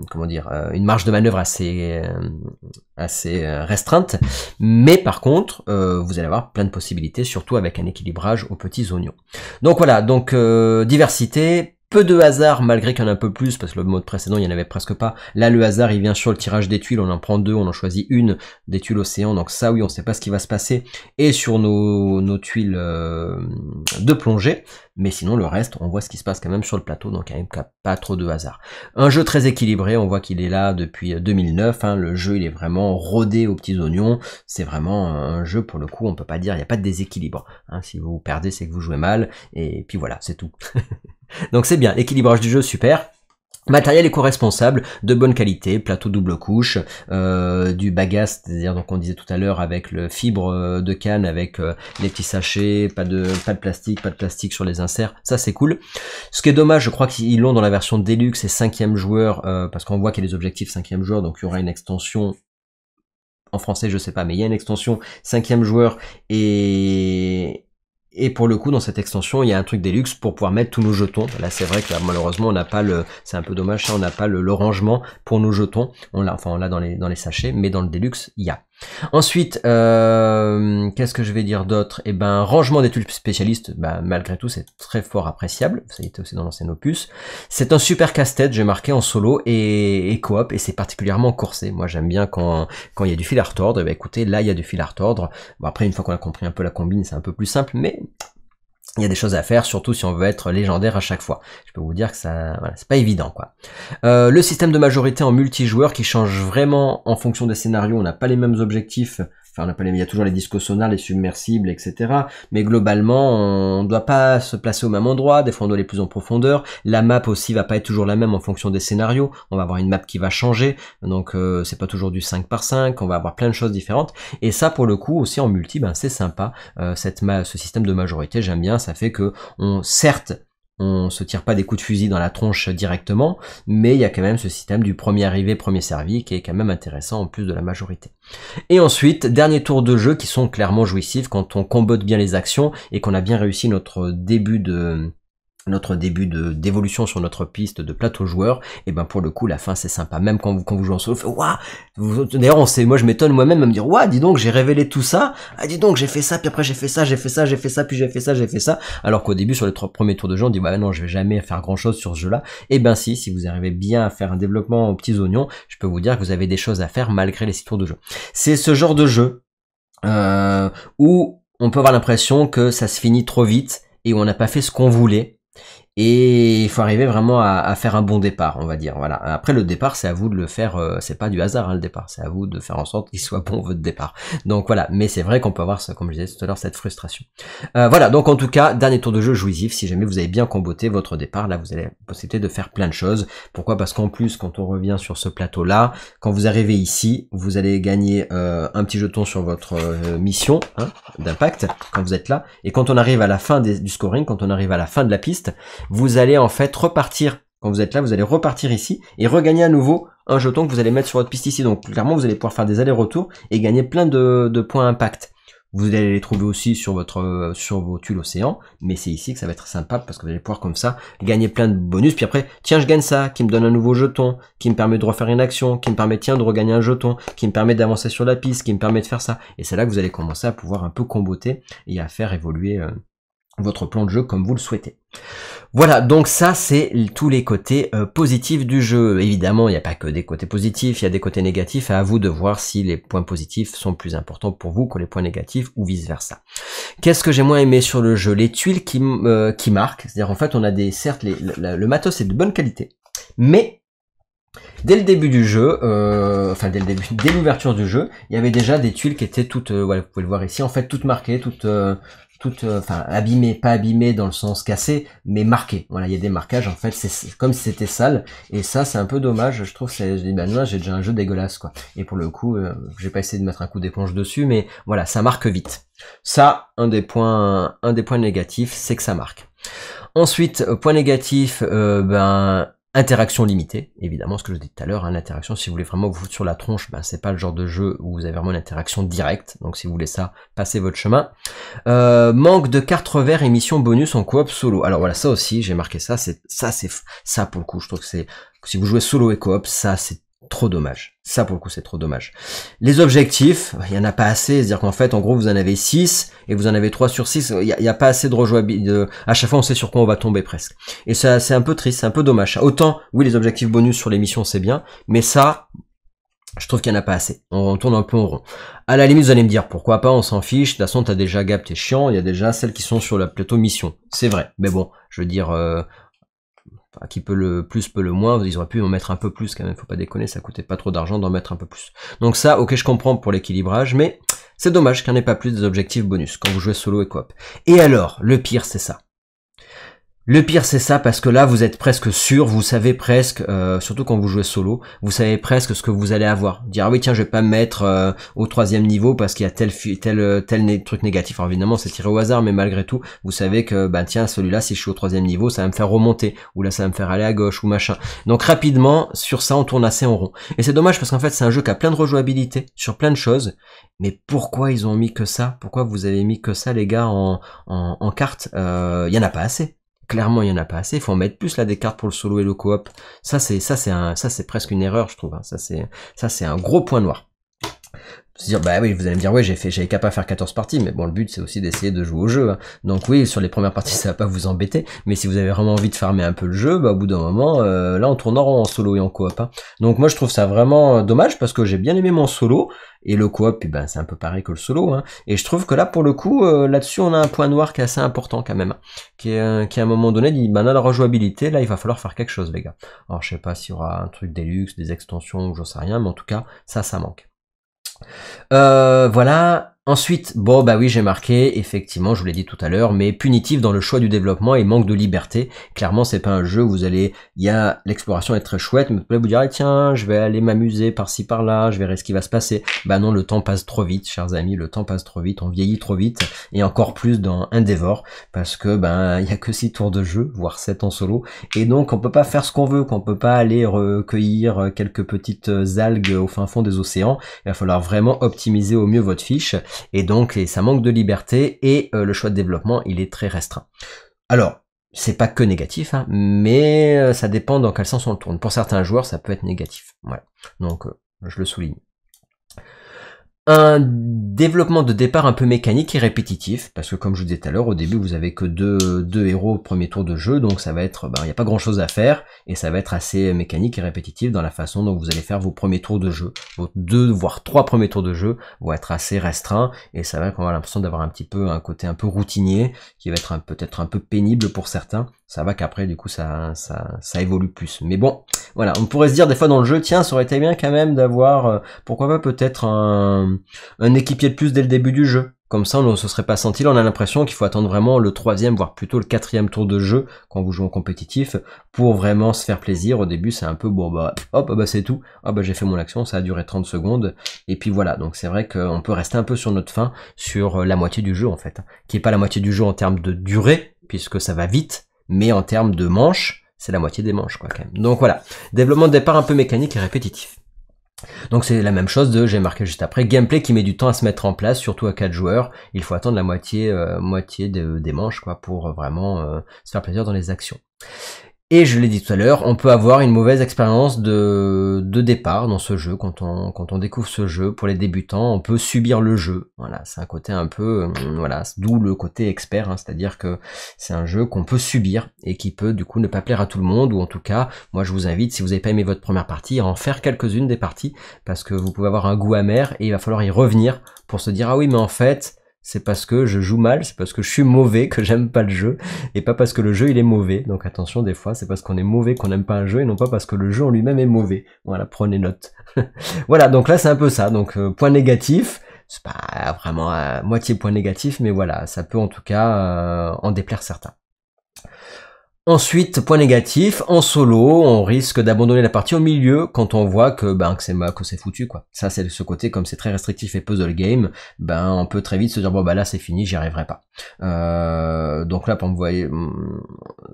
comment dire, une marge de manœuvre assez restreinte, mais par contre vous allez avoir plein de possibilités, surtout avec un équilibrage aux petits oignons. Donc voilà, donc diversité, peu de hasard, malgré qu'il y en a un peu plus, parce que le mode précédent, il n'y en avait presque pas. Là, le hasard, il vient sur le tirage des tuiles, on en prend 2, on en choisit une, des tuiles océan, donc ça, oui, on ne sait pas ce qui va se passer, et sur nos tuiles de plongée, mais sinon, le reste, on voit ce qui se passe quand même sur le plateau, donc il n'y a même pas trop de hasard. Un jeu très équilibré, on voit qu'il est là depuis 2009, hein, le jeu, il est vraiment rodé aux petits oignons, c'est vraiment un jeu, pour le coup, on peut pas dire, il n'y a pas de déséquilibre, hein, si vous perdez, c'est que vous jouez mal, et puis voilà, c'est tout. Donc c'est bien, l'équilibrage du jeu, super. Matériel éco-responsable, de bonne qualité, plateau double couche, du bagasse, c'est-à-dire donc on disait tout à l'heure avec le fibre de canne, avec les petits sachets, pas de plastique sur les inserts, ça c'est cool. Ce qui est dommage, je crois qu'ils l'ont dans la version Deluxe et 5e joueur, parce qu'on voit qu'il y a des objectifs 5e joueur, donc il y aura une extension. En français je sais pas, mais il y a une extension 5e joueur, et pour le coup, dans cette extension, il y a un truc Deluxe pour pouvoir mettre tous nos jetons. Là, c'est vrai que là, malheureusement, on n'a pas c'est un peu dommage, ça, on n'a pas le rangement pour nos jetons. On l'a dans les sachets, mais dans le Deluxe, il y a. Ensuite, qu'est-ce que je vais dire d'autre? Eh ben, rangement d'études spécialistes, malgré tout, c'est très fort appréciable. Ça a été aussi dans l'ancien opus. C'est un super casse-tête, j'ai marqué en solo et coop, et c'est particulièrement corsé. Moi, j'aime bien quand il y a du fil à retordre. Eh ben, écoutez, là, il y a du fil à retordre. Bon, après, une fois qu'on a compris un peu la combine, c'est un peu plus simple, mais il y a des choses à faire, surtout si on veut être légendaire à chaque fois. Je peux vous dire que ça, voilà, c'est pas évident, quoi. Le système de majorité en multijoueur qui change vraiment en fonction des scénarios. On n'a pas les mêmes objectifs. Enfin, on n'a pas il y a toujours les discos sonars, les submersibles, etc. Mais globalement, on ne doit pas se placer au même endroit. Des fois, on doit aller plus en profondeur. La map aussi va pas être toujours la même en fonction des scénarios. On va avoir une map qui va changer. Donc, c'est pas toujours du 5 par 5. On va avoir plein de choses différentes. Et ça, pour le coup, aussi en multi, c'est sympa. Ce système de majorité, j'aime bien. Ça fait que certes, on se tire pas des coups de fusil dans la tronche directement, mais il y a quand même ce système du premier arrivé, premier servi qui est quand même intéressant en plus de la majorité. Et ensuite, dernier tour de jeu qui sont clairement jouissifs quand on combote bien les actions et qu'on a bien réussi notre début d'évolution sur notre piste de plateau joueur, et pour le coup la fin c'est sympa, même quand vous jouez en solo, waouh. D'ailleurs moi je m'étonne moi-même à me dire waouh, dis donc j'ai révélé tout ça, dis donc j'ai fait ça, puis après j'ai fait ça, puis j'ai fait ça, alors qu'au début sur les 3 premiers tours de jeu on dit non, je vais jamais faire grand chose sur ce jeu là. Et si vous arrivez bien à faire un développement aux petits oignons, je peux vous dire que vous avez des choses à faire malgré les 6 tours de jeu. C'est ce genre de jeu où on peut avoir l'impression que ça se finit trop vite et où on n'a pas fait ce qu'on voulait. Et il faut arriver vraiment à faire un bon départ, on va dire. Voilà. Après le départ, c'est à vous de le faire. C'est pas du hasard le départ. C'est à vous de faire en sorte qu'il soit bon votre départ. Donc voilà. Mais c'est vrai qu'on peut avoir, comme je disais tout à l'heure, cette frustration. Voilà. Donc en tout cas, dernier tour de jeu jouissif. Si jamais vous avez bien comboté votre départ, là vous avez la possibilité de faire plein de choses. Pourquoi? Parce qu'en plus, quand on revient sur ce plateau-là, quand vous arrivez ici, vous allez gagner un petit jeton sur votre mission d'impact quand vous êtes là. Et quand on arrive à la fin du scoring, quand on arrive à la fin de la piste, vous allez en fait repartir, quand vous êtes là, vous allez repartir ici et regagner à nouveau un jeton que vous allez mettre sur votre piste ici. Donc clairement, vous allez pouvoir faire des allers-retours et gagner plein de points impact. Vous allez les trouver aussi sur vos tuiles océan, mais c'est ici que ça va être sympa parce que vous allez pouvoir comme ça gagner plein de bonus. Puis après, tiens, je gagne ça, qui me donne un nouveau jeton, qui me permet de refaire une action, qui me permet de regagner un jeton, qui me permet d'avancer sur la piste, qui me permet de faire ça. Et c'est là que vous allez commencer à pouvoir un peu comboter et à faire évoluer votre plan de jeu comme vous le souhaitez. Voilà, donc ça c'est tous les côtés positifs du jeu. Évidemment, il n'y a pas que des côtés positifs, il y a des côtés négatifs, à vous de voir si les points positifs sont plus importants pour vous que les points négatifs ou vice versa. Qu'est-ce que j'ai moins aimé sur le jeu? Les tuiles qui marquent, c'est-à-dire en fait on a certes le matos est de bonne qualité, mais dès le début du jeu, dès l'ouverture du jeu, il y avait déjà des tuiles qui étaient toutes, voilà, vous pouvez le voir ici, en fait toutes marquées, toutes abîmées, pas abîmées dans le sens cassé, mais marquées. Voilà, il y a des marquages, en fait, c'est comme si c'était sale, et ça, c'est un peu dommage, je trouve, je dis, bah non, j'ai déjà un jeu dégueulasse, quoi. Et pour le coup, j'ai pas essayé de mettre un coup d'éponge dessus, mais voilà, ça marque vite. Ça, un des points négatifs, c'est que ça marque. Ensuite, point négatif, interaction limitée, évidemment, ce que je dis tout à l'heure, hein, l'interaction, si vous voulez vraiment vous foutre sur la tronche, c'est pas le genre de jeu où vous avez vraiment une interaction directe, donc si vous voulez ça, passez votre chemin. Manque de cartes revers et missions bonus en coop solo. Alors voilà, ça aussi, j'ai marqué ça, ça pour le coup, je trouve que c'est, si vous jouez solo et coop, ça c'est trop dommage. Ça pour le coup c'est trop dommage. Les objectifs, il y en a pas assez, c'est-à-dire qu'en fait en gros vous en avez 6 et vous en avez 3 sur 6, il y a pas assez de rejouabilité, à chaque fois on sait sur quoi on va tomber presque. Et ça c'est un peu triste, c'est un peu dommage. Autant oui les objectifs bonus sur les missions c'est bien, mais ça je trouve qu'il n'y en a pas assez. On tourne un peu en rond. À la limite, vous allez me dire, pourquoi pas, on s'en fiche. De toute façon, t'as déjà Gap, t'es chiant. Il y a déjà celles qui sont sur le plateau mission. C'est vrai. Mais bon, je veux dire, qui peut le plus, peut le moins. Ils auraient pu en mettre un peu plus quand même. Faut pas déconner, ça coûtait pas trop d'argent d'en mettre un peu plus. Donc ça, ok, je comprends pour l'équilibrage, mais c'est dommage qu'il n'y en ait pas plus des objectifs bonus quand vous jouez solo et coop. Et alors, le pire, c'est ça. Le pire c'est ça parce que là vous êtes presque sûr, vous savez presque, surtout quand vous jouez solo, vous savez presque ce que vous allez avoir. Dire ah oui tiens je vais pas me mettre au 3e niveau parce qu'il y a tel truc négatif. Alors évidemment c'est tiré au hasard mais malgré tout vous savez que bah tiens celui-là si je suis au 3e niveau ça va me faire remonter ou là ça va me faire aller à gauche ou machin. Donc rapidement sur ça on tourne assez en rond. Et c'est dommage parce qu'en fait c'est un jeu qui a plein de rejouabilité sur plein de choses. Mais pourquoi ils ont mis que ça? Pourquoi vous avez mis que ça les gars en carte? Il y en a pas assez. Clairement, il y en a pas assez. Il faut en mettre plus là des cartes pour le solo et le coop. Ça c'est presque une erreur, je trouve. Ça c'est un gros point noir. Se dire bah oui, vous allez me dire ouais j'avais qu'à pas faire 14 parties, mais bon le but c'est aussi d'essayer de jouer au jeu. Hein. Donc oui, sur les premières parties ça va pas vous embêter, mais si vous avez vraiment envie de farmer un peu le jeu, bah au bout d'un moment là on tourne en rond en solo et en coop. Hein. Donc moi je trouve ça vraiment dommage parce que j'ai bien aimé mon solo et le coop, puis ben c'est un peu pareil que le solo. Hein. Et je trouve que là pour le coup là-dessus on a un point noir qui est assez important quand même, hein. qui à un moment donné dit bah là la rejouabilité, là il va falloir faire quelque chose les gars. Alors je sais pas s'il y aura un truc deluxe, des extensions ou j'en sais rien, mais en tout cas ça manque. Voilà. Ensuite, bon bah oui j'ai marqué, effectivement je vous l'ai dit tout à l'heure, mais punitif dans le choix du développement et manque de liberté. Clairement c'est pas un jeu où vous allez, il y a l'exploration est très chouette, mais vous pouvez vous dire ah, tiens je vais aller m'amuser par-ci par-là, je verrai ce qui va se passer. Bah non, le temps passe trop vite chers amis, le temps passe trop vite, on vieillit trop vite, et encore plus dans Endeavor, parce que ben il y a que 6 tours de jeu, voire 7 en solo, et donc on peut pas faire ce qu'on veut, qu'on peut pas aller recueillir quelques petites algues au fin fond des océans. Il va falloir vraiment optimiser au mieux votre fiche. Et donc ça manque de liberté et le choix de développement il est très restreint. Alors c'est pas que négatif, hein, mais ça dépend dans quel sens on le tourne. Pour certains joueurs ça peut être négatif. Voilà. Donc je le souligne. Un développement de départ un peu mécanique et répétitif, parce que comme je vous disais tout à l'heure, au début vous avez que deux héros au premier tour de jeu, donc ça va être, il n'y a pas grand chose à faire, et ça va être assez mécanique et répétitif dans la façon dont vous allez faire vos premiers tours de jeu. Vos 2 voire 3 premiers tours de jeu vont être assez restreints, et ça va qu'on a l'impression d'avoir un petit peu un côté un peu routinier, qui va être peut-être un peu pénible pour certains. Ça va qu'après du coup ça évolue plus. Mais bon, voilà, on pourrait se dire des fois dans le jeu, tiens, ça aurait été bien quand même d'avoir, pourquoi pas peut-être un équipier de plus dès le début du jeu. Comme ça, on ne se serait pas senti. Là, on a l'impression qu'il faut attendre vraiment le 3e, voire plutôt le 4e tour de jeu quand vous jouez en compétitif pour vraiment se faire plaisir. Au début, c'est un peu bon, bah hop, bah c'est tout. Ah bah j'ai fait mon action, ça a duré 30 secondes. Et puis voilà. Donc c'est vrai qu'on peut rester un peu sur notre faim sur la moitié du jeu en fait, qui est pas la moitié du jeu en termes de durée puisque ça va vite, mais en termes de manches, c'est la moitié des manches quoi quand même. Donc voilà, développement de départ un peu mécanique et répétitif. Donc c'est la même chose j'ai marqué juste après, gameplay qui met du temps à se mettre en place, surtout à 4 joueurs, il faut attendre la moitié des manches quoi pour vraiment se faire plaisir dans les actions. Et je l'ai dit tout à l'heure, on peut avoir une mauvaise expérience de départ dans ce jeu. Quand on découvre ce jeu, pour les débutants, on peut subir le jeu. Voilà, c'est un côté un peu, voilà, d'où le côté expert, hein, c'est-à-dire que c'est un jeu qu'on peut subir et qui peut du coup ne pas plaire à tout le monde, ou en tout cas, moi je vous invite, si vous n'avez pas aimé votre première partie, à en faire quelques-unes des parties, parce que vous pouvez avoir un goût amer et il va falloir y revenir pour se dire, ah oui, mais en fait, c'est parce que je joue mal, c'est parce que je suis mauvais que j'aime pas le jeu, et pas parce que le jeu il est mauvais. Donc attention, des fois c'est parce qu'on est mauvais qu'on n'aime pas un jeu, et non pas parce que le jeu en lui-même est mauvais. Voilà, prenez note. Voilà, donc là c'est un peu ça, donc point négatif, c'est pas vraiment à moitié point négatif, mais voilà, ça peut en tout cas en déplaire certains. Ensuite, point négatif, en solo, on risque d'abandonner la partie au milieu quand on voit que c'est foutu quoi. Ça c'est de ce côté, comme c'est très restrictif et puzzle game, on peut très vite se dire bon là c'est fini, j'y arriverai pas. Donc là pour me voyez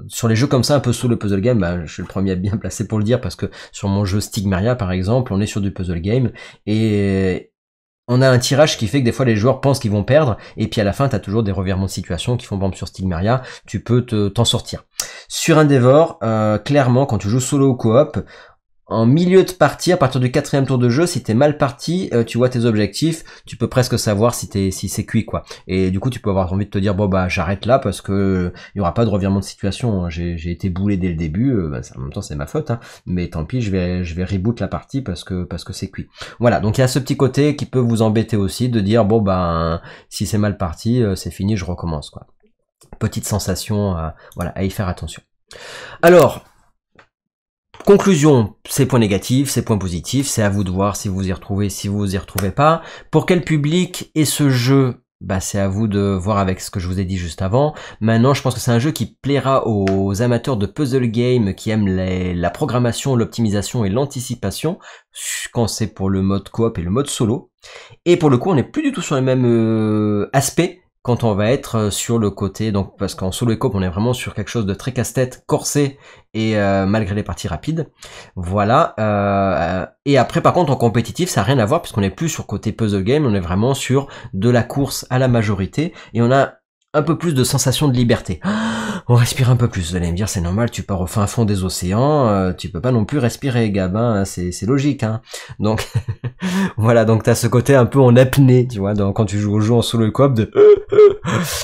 sur les jeux comme ça un peu sous le puzzle game, je suis le premier à bien placé pour le dire, parce que sur mon jeu Stigmaria par exemple, on est sur du puzzle game et on a un tirage qui fait que des fois les joueurs pensent qu'ils vont perdre, et puis à la fin t'as toujours des revirements de situation qui font, par exemple sur Stigmaria, tu peux t'en sortir. Sur Endeavor, clairement quand tu joues solo ou coop, en milieu de partie, à partir du 4e tour de jeu, si t'es mal parti, tu vois tes objectifs, tu peux presque savoir si c'est cuit quoi. Et du coup tu peux avoir envie de te dire bon j'arrête là parce que il y aura pas de revirement de situation, hein. J'ai été boulé dès le début, en même temps c'est ma faute, hein, mais tant pis, je vais reboot la partie parce que c'est cuit. Voilà, donc il y a ce petit côté qui peut vous embêter aussi, de dire bon si c'est mal parti, c'est fini, je recommence quoi. Petite sensation, voilà, à y faire attention. Alors, conclusion, c'est points négatifs, c'est points positifs, c'est à vous de voir si vous y retrouvez, si vous y retrouvez pas. Pour quel public est ce jeu ? C'est à vous de voir avec ce que je vous ai dit juste avant. Maintenant, je pense que c'est un jeu qui plaira aux amateurs de puzzle game qui aiment la programmation, l'optimisation et l'anticipation, quand c'est pour le mode coop et le mode solo. Et pour le coup, on n'est plus du tout sur les mêmes aspects quand on va être sur le côté, donc parce qu'en solo et coop on est vraiment sur quelque chose de très casse-tête, corsé, et malgré les parties rapides, voilà. Et après par contre en compétitif ça n'a rien à voir, puisqu'on n'est plus sur côté puzzle game, on est vraiment sur de la course à la majorité, et on a un peu plus de sensation de liberté. On respire un peu plus, vous allez me dire c'est normal, tu pars au fin fond des océans, tu peux pas non plus respirer Gab, hein, c'est logique, hein. Donc voilà, donc t'as ce côté un peu en apnée, tu vois, quand tu joues au jeu en solo coop de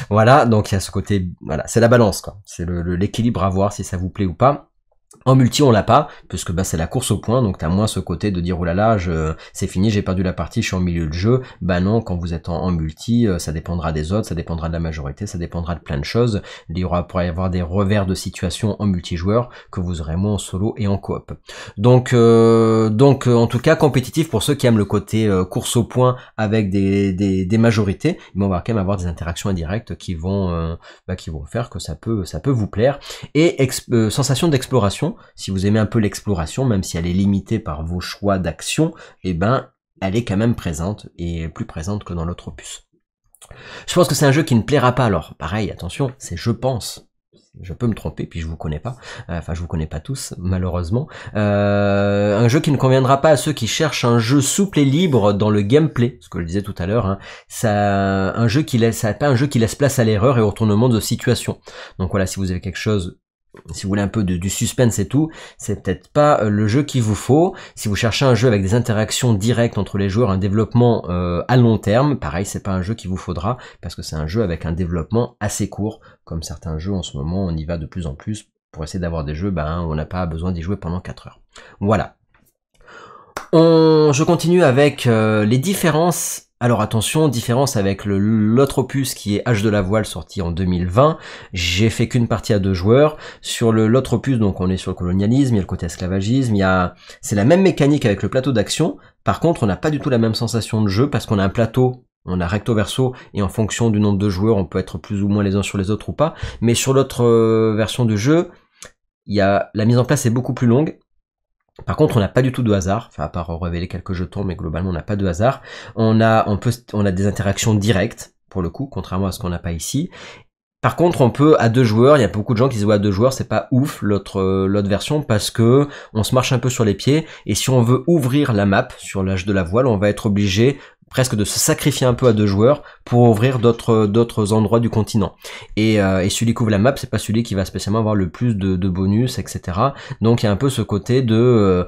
voilà, donc il y a ce côté, voilà, c'est la balance quoi, c'est l'équilibre à voir si ça vous plaît ou pas. En multi on l'a pas, puisque c'est la course au point, donc t'as moins ce côté de dire oh là là, c'est fini, j'ai perdu la partie, je suis en milieu de jeu. Non, quand vous êtes en multi, ça dépendra des autres, ça dépendra de la majorité, ça dépendra de plein de choses. Il pourrait y avoir des revers de situation en multijoueur que vous aurez moins en solo et en coop. Donc en tout cas compétitif pour ceux qui aiment le côté course au point avec des majorités, mais on va quand même avoir des interactions indirectes qui vont faire que ça peut vous plaire. Et sensation d'exploration. Si vous aimez un peu l'exploration, même si elle est limitée par vos choix d'action, elle est quand même présente, et plus présente que dans l'autre opus. Je pense que c'est un jeu qui ne plaira pas, alors pareil, attention, c'est je pense. Je peux me tromper, puis je vous connais pas. Enfin, je vous connais pas tous, malheureusement. Un jeu qui ne conviendra pas à ceux qui cherchent un jeu souple et libre dans le gameplay, ce que je disais tout à l'heure. Hein. Pas un jeu qui laisse place à l'erreur et au retournement de situation. Donc voilà, si vous avez quelque chose, si vous voulez un peu du suspense et tout, c'est peut-être pas le jeu qu'il vous faut. Si vous cherchez un jeu avec des interactions directes entre les joueurs, un développement à long terme, pareil, c'est pas un jeu qu'il vous faudra, parce que c'est un jeu avec un développement assez court, comme certains jeux en ce moment, on y va de plus en plus pour essayer d'avoir des jeux où on n'a pas besoin d'y jouer pendant 4 heures. Voilà. Je continue avec les différences. Alors attention, différence avec l'autre opus qui est Âge de la voile sorti en 2020. J'ai fait qu'une partie à 2 joueurs. Sur l'autre opus, donc on est sur le colonialisme, il y a le côté esclavagisme, c'est la même mécanique avec le plateau d'action. Par contre, on n'a pas du tout la même sensation de jeu parce qu'on a un plateau, on a recto verso, et en fonction du nombre de joueurs, on peut être plus ou moins les uns sur les autres ou pas. Mais sur l'autre version du jeu, la mise en place est beaucoup plus longue. Par contre, on n'a pas du tout de hasard, enfin à part révéler quelques jetons, mais globalement on n'a pas de hasard. On a des interactions directes, pour le coup, contrairement à ce qu'on n'a pas ici. Par contre, on peut à 2 joueurs, il y a beaucoup de gens qui se voient à 2 joueurs, c'est pas ouf l'autre version, parce que on se marche un peu sur les pieds, et si on veut ouvrir la map sur l'âge de la voile, on va être obligé presque de se sacrifier un peu à 2 joueurs pour ouvrir d'autres endroits du continent. Et celui qui ouvre la map, c'est pas celui qui va spécialement avoir le plus de bonus, etc. Donc il y a un peu ce côté de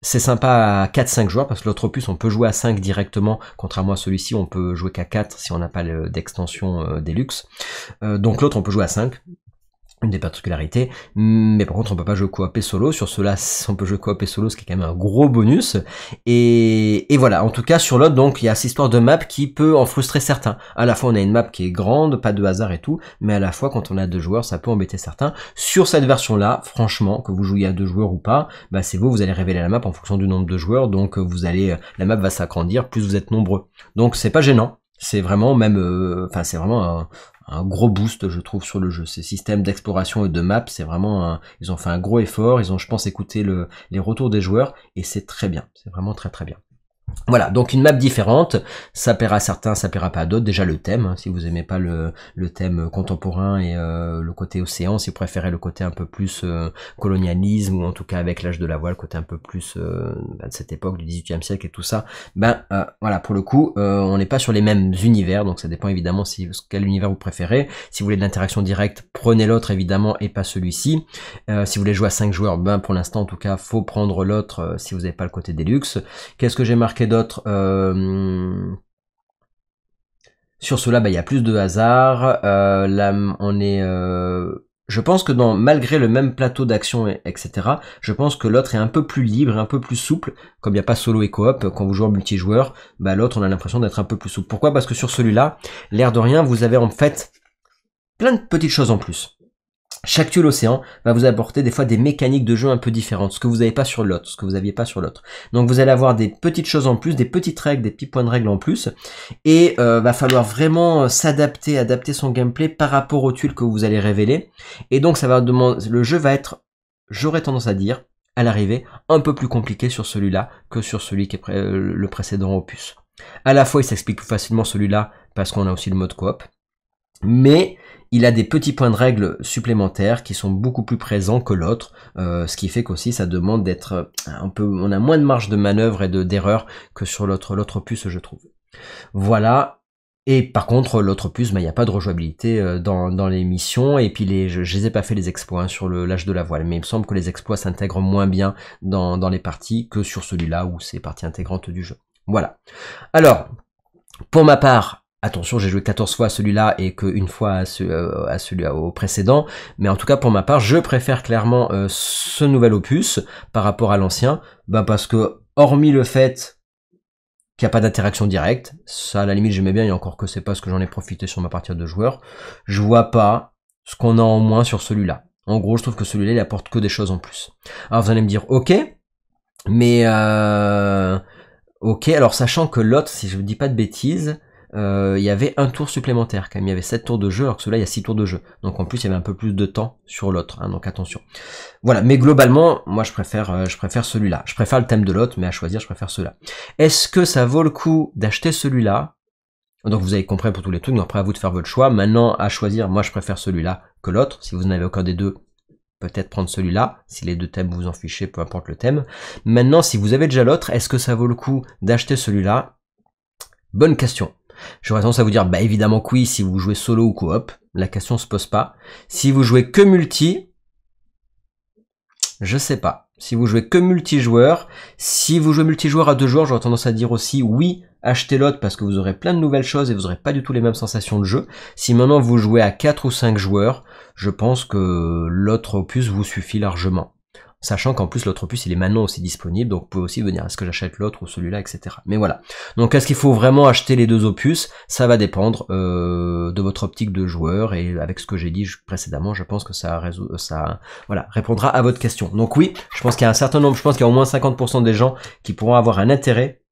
c'est sympa à 4-5 joueurs parce que l'autre opus on peut jouer à 5 directement, contrairement à celui-ci on peut jouer qu'à 4 si on n'a pas d'extension Deluxe. Donc l'autre on peut jouer à 5. Une des particularités, mais par contre on peut pas jouer coop et solo. Sur cela on peut jouer coop et solo, ce qui est quand même un gros bonus, et voilà. En tout cas sur l'autre, donc il y a cette histoire de map qui peut en frustrer certains. À la fois on a une map qui est grande, pas de hasard et tout, mais à la fois quand on a 2 joueurs ça peut embêter certains. Sur cette version là, franchement, que vous jouiez à 2 joueurs ou pas, bah c'est vous allez révéler la map en fonction du nombre de joueurs, donc la map va s'agrandir plus vous êtes nombreux, donc c'est pas gênant. C'est vraiment même, c'est vraiment un gros boost, je trouve, sur le jeu. Ces systèmes d'exploration et de map, c'est vraiment ils ont fait un gros effort, ils ont, je pense, écouté les retours des joueurs, et c'est très bien. C'est vraiment très très bien. Voilà, donc une map différente, ça plaira à certains, ça plaira pas à d'autres. Déjà le thème, hein, si vous aimez pas le thème contemporain et le côté océan, si vous préférez le côté un peu plus colonialisme, ou en tout cas avec l'âge de la voile, le côté un peu plus de cette époque du XVIIIe siècle et tout ça, voilà, pour le coup, on n'est pas sur les mêmes univers, donc ça dépend évidemment quel univers vous préférez. Si vous voulez de l'interaction directe, prenez l'autre évidemment et pas celui-ci. Si vous voulez jouer à 5 joueurs, pour l'instant en tout cas, faut prendre l'autre si vous n'avez pas le côté Deluxe. Qu'est-ce que j'ai marqué d'autres sur cela, il y a plus de hasard. Là, on est, je pense que malgré le même plateau d'action, etc., je pense que l'autre est un peu plus libre, un peu plus souple. Comme il n'y a pas solo et coop, quand vous jouez en multijoueur, l'autre on a l'impression d'être un peu plus souple. Pourquoi? Parce que sur celui-là, l'air de rien, vous avez en fait plein de petites choses en plus. Chaque tuile océan va vous apporter des fois des mécaniques de jeu un peu différentes, ce que vous n'avez pas sur l'autre, ce que vous n'aviez pas sur l'autre. Donc vous allez avoir des petites choses en plus, des petites règles, des petits points de règle en plus, et va falloir vraiment s'adapter, adapter son gameplay par rapport aux tuiles que vous allez révéler. Et donc ça va demander, le jeu va être, j'aurais tendance à dire, à l'arrivée, un peu plus compliqué sur celui-là que sur celui qui est le précédent opus. À la fois il s'explique plus facilement celui-là parce qu'on a aussi le mode coop, mais il a des petits points de règle supplémentaires qui sont beaucoup plus présents que l'autre, ce qui fait qu'aussi ça demande d'être un peu, on a moins de marge de manœuvre et d'erreur que sur l'autre opus, je trouve. Voilà. Et par contre, l'autre opus, il n'y a pas de rejouabilité dans les missions, et puis je les ai pas fait les exploits sur l'âge de la voile, mais il me semble que les exploits s'intègrent moins bien dans les parties que sur celui-là où c'est partie intégrante du jeu. Voilà. Alors, pour ma part, attention, j'ai joué 14 fois à celui-là et qu'une fois à celui-là au précédent, mais en tout cas pour ma part, je préfère clairement ce nouvel opus par rapport à l'ancien, parce que hormis le fait qu'il n'y a pas d'interaction directe, ça à la limite j'aimais bien, et encore que c'est pas ce que j'en ai profité sur ma partie de joueur, je vois pas ce qu'on a en moins sur celui-là. En gros, je trouve que celui-là il apporte que des choses en plus. Alors vous allez me dire, ok, mais ok, alors sachant que l'autre, si je ne dis pas de bêtises, il y avait un tour supplémentaire quand même, il y avait 7 tours de jeu, alors que celui-là il y a 6 tours de jeu, donc en plus il y avait un peu plus de temps sur l'autre, hein, donc attention. Voilà, mais globalement, moi je préfère celui-là, je préfère le thème de l'autre, mais à choisir je préfère celui-là. Est-ce que ça vaut le coup d'acheter celui-là? Donc vous avez compris pour tous les trucs, donc après à vous de faire votre choix. Maintenant à choisir, moi je préfère celui-là que l'autre, si vous n'avez aucun des deux, peut-être prendre celui-là, si les deux thèmes vous en fichez, peu importe le thème. Maintenant, si vous avez déjà l'autre, est-ce que ça vaut le coup d'acheter celui-là? Bonne question. J'aurais tendance à vous dire, évidemment que oui, si vous jouez solo ou coop, la question se pose pas. Si vous jouez que multi, je sais pas. Si vous jouez que multijoueur, si vous jouez multijoueur à 2 joueurs, j'aurais tendance à dire aussi oui, achetez l'autre parce que vous aurez plein de nouvelles choses et vous aurez pas du tout les mêmes sensations de jeu. Si maintenant vous jouez à 4 ou 5 joueurs, je pense que l'autre opus vous suffit largement. Sachant qu'en plus l'autre opus il est maintenant aussi disponible, donc vous pouvez aussi venir, est-ce que j'achète l'autre ou celui-là, etc. Mais voilà. Donc est-ce qu'il faut vraiment acheter les 2 opus? Ça va dépendre de votre optique de joueur, et avec ce que j'ai dit précédemment, je pense que ça répondra à votre question. Donc oui, je pense qu'il y a un certain nombre, je pense qu'il y a au moins 50% des gens qui pourront avoir un intérêt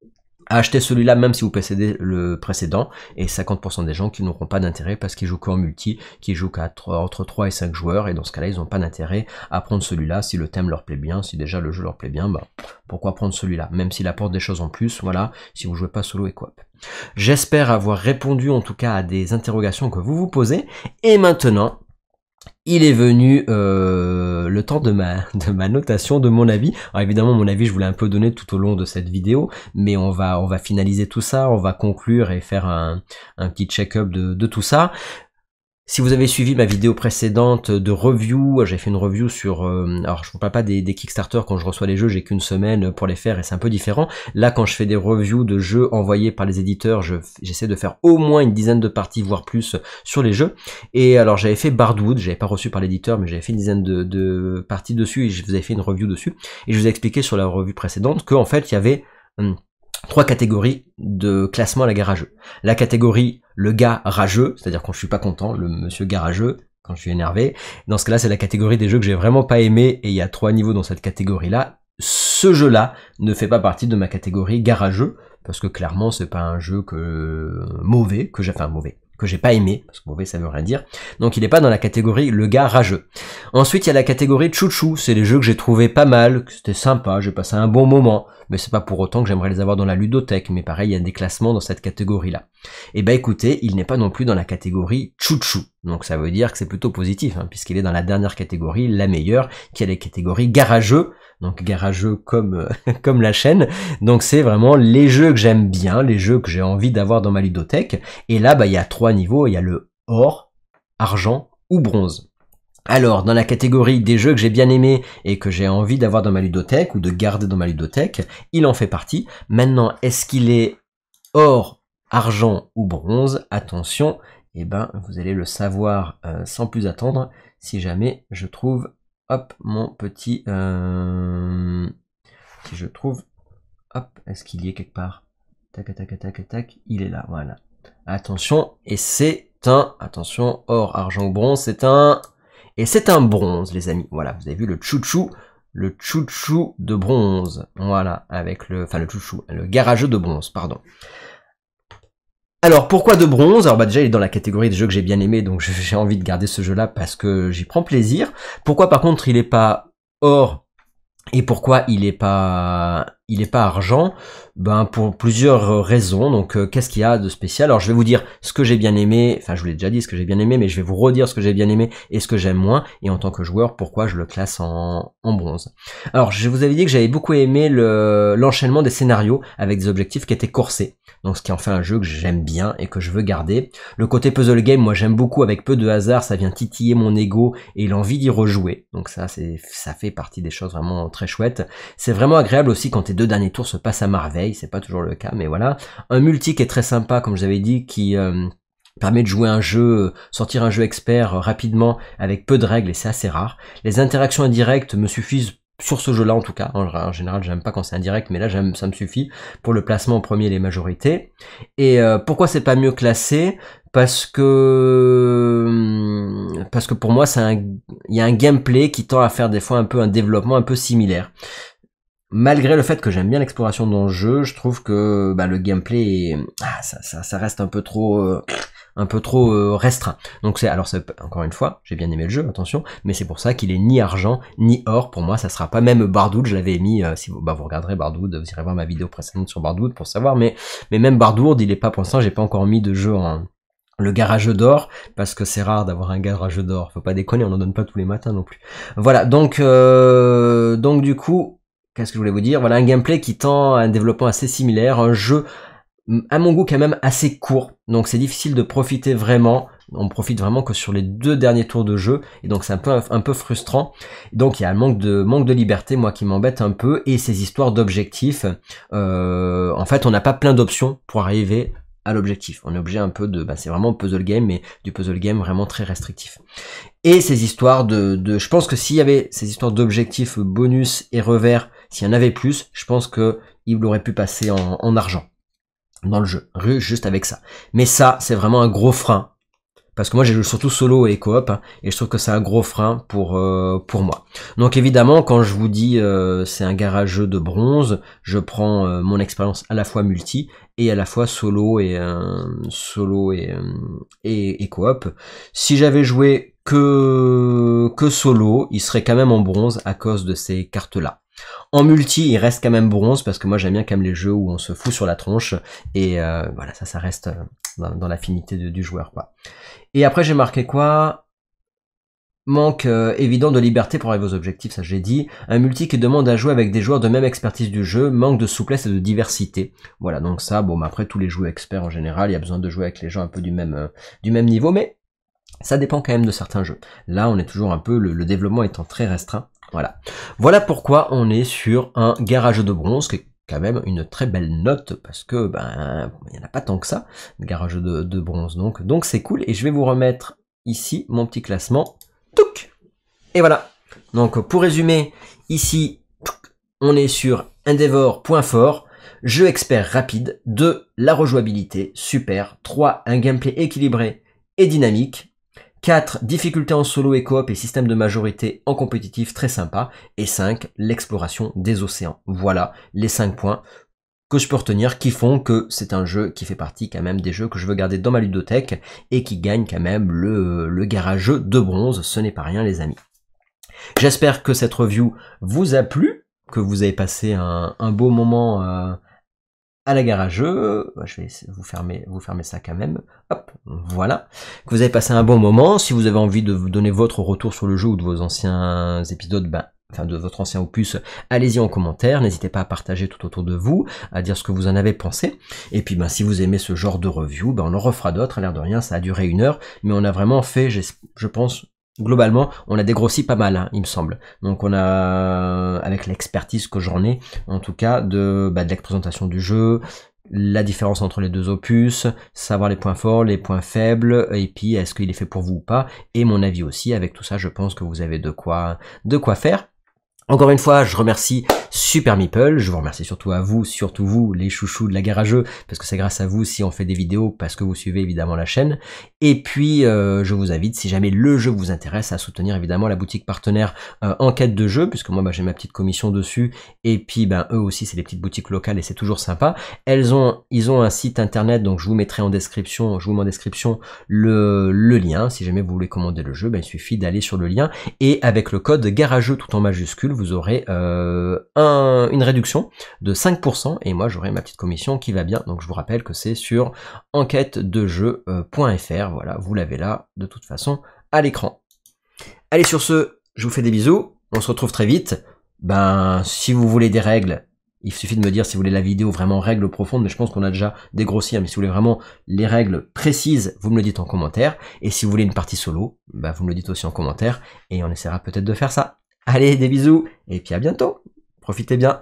à acheter celui-là même si vous possédez le précédent, et 50% des gens qui n'auront pas d'intérêt parce qu'ils jouent qu'en multi, qui jouent entre 3 et 5 joueurs, et dans ce cas-là ils n'ont pas d'intérêt à prendre celui-là si le thème leur plaît bien, si déjà le jeu leur plaît bien, pourquoi prendre celui-là, même s'il apporte des choses en plus, voilà, si vous jouez pas solo et coop. J'espère avoir répondu en tout cas à des interrogations que vous vous posez, et maintenant, il est venu le temps de ma notation, de mon avis. Alors évidemment, mon avis, je vous l'ai un peu donné tout au long de cette vidéo, mais on va finaliser tout ça, on va conclure et faire un petit check-up de tout ça. Si vous avez suivi ma vidéo précédente de review, j'ai fait une review sur... alors je ne parle pas des Kickstarter, quand je reçois les jeux, j'ai qu'une semaine pour les faire et c'est un peu différent. Là, quand je fais des reviews de jeux envoyés par les éditeurs, j'essaie de faire au moins une dizaine de parties, voire plus, sur les jeux. Et alors j'avais fait Bardwood, j'avais pas reçu par l'éditeur, mais j'avais fait une dizaine de parties dessus et je vous avais fait une review dessus. Et je vous ai expliqué sur la revue précédente qu'en fait, il y avait... 3 catégories de classement à la gare à jeu. La catégorie le gars rageux, c'est-à-dire quand je suis pas content, le monsieur garageux, quand je suis énervé. Dans ce cas-là, c'est la catégorie des jeux que j'ai vraiment pas aimé et il y a 3 niveaux dans cette catégorie-là. Ce jeu-là ne fait pas partie de ma catégorie garageux parce que clairement, c'est pas un jeu mauvais, que j'ai pas aimé, parce que mauvais ça veut rien dire, donc il est pas dans la catégorie le gars rageux. Ensuite il y a la catégorie chouchou, c'est les jeux que j'ai trouvé pas mal, que c'était sympa, j'ai passé un bon moment, mais c'est pas pour autant que j'aimerais les avoir dans la ludothèque, mais pareil il y a des classements dans cette catégorie là. Et bah écoutez, il n'est pas non plus dans la catégorie chouchou, donc ça veut dire que c'est plutôt positif, hein, puisqu'il est dans la dernière catégorie, la meilleure, qui est la catégorie garageux, donc garageux comme comme la chaîne, donc c'est vraiment les jeux que j'aime bien, les jeux que j'ai envie d'avoir dans ma ludothèque, et là bah il y a 3 niveaux, il y a le or, argent ou bronze. Alors, dans la catégorie des jeux que j'ai bien aimés et que j'ai envie d'avoir dans ma ludothèque ou de garder dans ma ludothèque, il en fait partie. Maintenant, est-ce qu'il est or, argent ou bronze? Attention, eh ben, vous allez le savoir sans plus attendre si jamais je trouve, hop, mon petit... si je trouve... Hop, est-ce qu'il y est quelque part? Tac, tac, tac, tac, il est là, voilà. Attention, et c'est un... Attention, or, argent ou bronze, c'est un... Et c'est un bronze, les amis. Voilà, vous avez vu le chouchou de bronze. Voilà, avec le... Enfin, le chouchou, le garageux de bronze, pardon. Alors, pourquoi de bronze? Alors, bah déjà, il est dans la catégorie des jeux que j'ai bien aimé, donc j'ai envie de garder ce jeu-là parce que j'y prends plaisir. Pourquoi, par contre, il est pas or et pourquoi il est pas argent? Ben pour plusieurs raisons. Donc qu'est-ce qu'il y a de spécial? Alors je vais vous dire ce que j'ai bien aimé, enfin je vous l'ai déjà dit ce que j'ai bien aimé, mais je vais vous redire ce que j'ai bien aimé et ce que j'aime moins, et en tant que joueur pourquoi je le classe en bronze. Alors je vous avais dit que j'avais beaucoup aimé l'enchaînement des scénarios avec des objectifs qui étaient corsés, donc ce qui en fait un jeu que j'aime bien et que je veux garder. Le côté puzzle game, moi j'aime beaucoup, avec peu de hasard, ça vient titiller mon ego et l'envie d'y rejouer, donc ça fait partie des choses vraiment très chouettes. C'est vraiment agréable aussi quand tes 2 derniers tours se passent à merveille, c'est pas toujours le cas, mais voilà. Un multi qui est très sympa, comme je vous avais dit, qui permet de jouer un jeu, sortir un jeu expert rapidement avec peu de règles, et c'est assez rare. Les interactions indirectes me suffisent sur ce jeu-là en tout cas. En général, j'aime pas quand c'est indirect, mais là, ça me suffit pour le placement en premier et les majorités. Et pourquoi c'est pas mieux classé? Parce que pour moi, il y a un gameplay qui tend à faire des fois un peu un développement un peu similaire. Malgré le fait que j'aime bien l'exploration dans le jeu, je trouve que bah, le gameplay, ça reste un peu trop restreint. Donc encore une fois, j'ai bien aimé le jeu, attention, mais c'est pour ça qu'il est ni argent ni or. Pour moi, ça sera pas. Même Bardwood, je l'avais mis. Si vous regarderez Bardwood, vous irez voir ma vidéo précédente sur Bardwood pour savoir. Mais même Bardwood, il est pas, pour l'instant, j'ai pas encore mis de jeu en le garageux d'or, parce que c'est rare d'avoir un garageux d'or. Faut pas déconner, on en donne pas tous les matins non plus. Voilà, donc du coup, qu'est-ce que je voulais vous dire? Voilà, un gameplay qui tend à un développement assez similaire, un jeu à mon goût quand même assez court, donc c'est difficile de profiter vraiment. On profite vraiment que sur les 2 derniers tours de jeu, et donc c'est un peu frustrant. Donc il y a un manque de liberté, moi, qui m'embête un peu, et ces histoires d'objectifs. En fait, on n'a pas plein d'options pour arriver à l'objectif. On est obligé un peu de... c'est vraiment puzzle game, mais du puzzle game vraiment très restrictif. Et ces histoires je pense que s'il y avait ces histoires d'objectifs bonus et revers, s'il y en avait plus, je pense que il aurait pu passer en argent dans le jeu, juste avec ça. Mais ça, c'est vraiment un gros frein. Parce que moi, j'ai joué surtout solo et coop, hein, et je trouve que c'est un gros frein pour moi. Donc évidemment, quand je vous dis c'est un garageux de bronze, je prends mon expérience à la fois multi et à la fois solo et coop. Si j'avais joué que solo, il serait quand même en bronze à cause de ces cartes-là. En multi, il reste quand même bronze, parce que moi j'aime bien quand même les jeux où on se fout sur la tronche, et voilà, ça reste dans l'affinité du joueur, quoi. Et après j'ai marqué quoi? Manque évident de liberté pour arriver aux objectifs, ça j'ai dit. Un multi qui demande à jouer avec des joueurs de même expertise du jeu, manque de souplesse et de diversité. Voilà, donc ça, bon, après tous les joueurs experts en général, il y a besoin de jouer avec les gens un peu du même niveau, mais ça dépend quand même de certains jeux. Là, on est toujours un peu, le développement étant très restreint. Voilà. Voilà pourquoi on est sur un garageux de bronze, qui est quand même une très belle note, parce que, ben, il n'y en a pas tant que ça, le garageux de bronze. Donc c'est cool, et je vais vous remettre ici mon petit classement. Touc. Et voilà. Donc pour résumer, ici, on est sur Endeavor, point fort, jeu expert rapide, 2, la rejouabilité, super, 3, un gameplay équilibré et dynamique, 4, difficulté en solo et coop et système de majorité en compétitif très sympa, et 5, l'exploration des océans. Voilà les 5 points que je peux retenir, qui font que c'est un jeu qui fait partie quand même des jeux que je veux garder dans ma ludothèque et qui gagne quand même le garageux de bronze. Ce n'est pas rien les amis. J'espère que cette review vous a plu, que vous avez passé un beau moment à la garageux. Je vais vous fermer ça quand même. Hop, voilà. Que vous avez passé un bon moment. Si vous avez envie de vous donner votre retour sur le jeu ou de vos anciens épisodes, enfin de votre ancien opus, allez-y en commentaire, n'hésitez pas à partager tout autour de vous, à dire ce que vous en avez pensé, et puis si vous aimez ce genre de review, on en refera d'autres, à l'air de rien, ça a duré 1 heure, mais on a vraiment fait, je pense, globalement, on a dégrossi pas mal, il me semble. Donc on a, avec l'expertise que j'en ai, en tout cas, de la présentation du jeu, la différence entre les 2 opus, savoir les points forts, les points faibles, et puis est-ce qu'il est fait pour vous ou pas, et mon avis aussi. Avec tout ça, je pense que vous avez de quoi faire. Encore une fois, je remercie Super Meeple, je vous remercie surtout vous, les chouchous de la garageux, parce que c'est grâce à vous si on fait des vidéos, parce que vous suivez évidemment la chaîne. Et puis, je vous invite, si jamais le jeu vous intéresse, à soutenir évidemment la boutique partenaire Enquête de jeu, puisque moi j'ai ma petite commission dessus, et puis eux aussi c'est des petites boutiques locales et c'est toujours sympa. Ils ont un site internet, donc je vous mettrai en description, le lien, si jamais vous voulez commander le jeu, il suffit d'aller sur le lien, et avec le code garageux tout en majuscule, vous aurez une réduction de 5%, et moi j'aurai ma petite commission qui va bien. Donc je vous rappelle que c'est sur enquêtedejeu.fr, voilà, vous l'avez là de toute façon à l'écran. Allez, sur ce, je vous fais des bisous, on se retrouve très vite. Si vous voulez des règles, il suffit de me dire si vous voulez la vidéo vraiment règles profondes, mais je pense qu'on a déjà dégrossi, mais si vous voulez vraiment les règles précises, vous me le dites en commentaire, et si vous voulez une partie solo, vous me le dites aussi en commentaire, et on essaiera peut-être de faire ça. Allez, des bisous, et puis à bientôt. Profitez bien.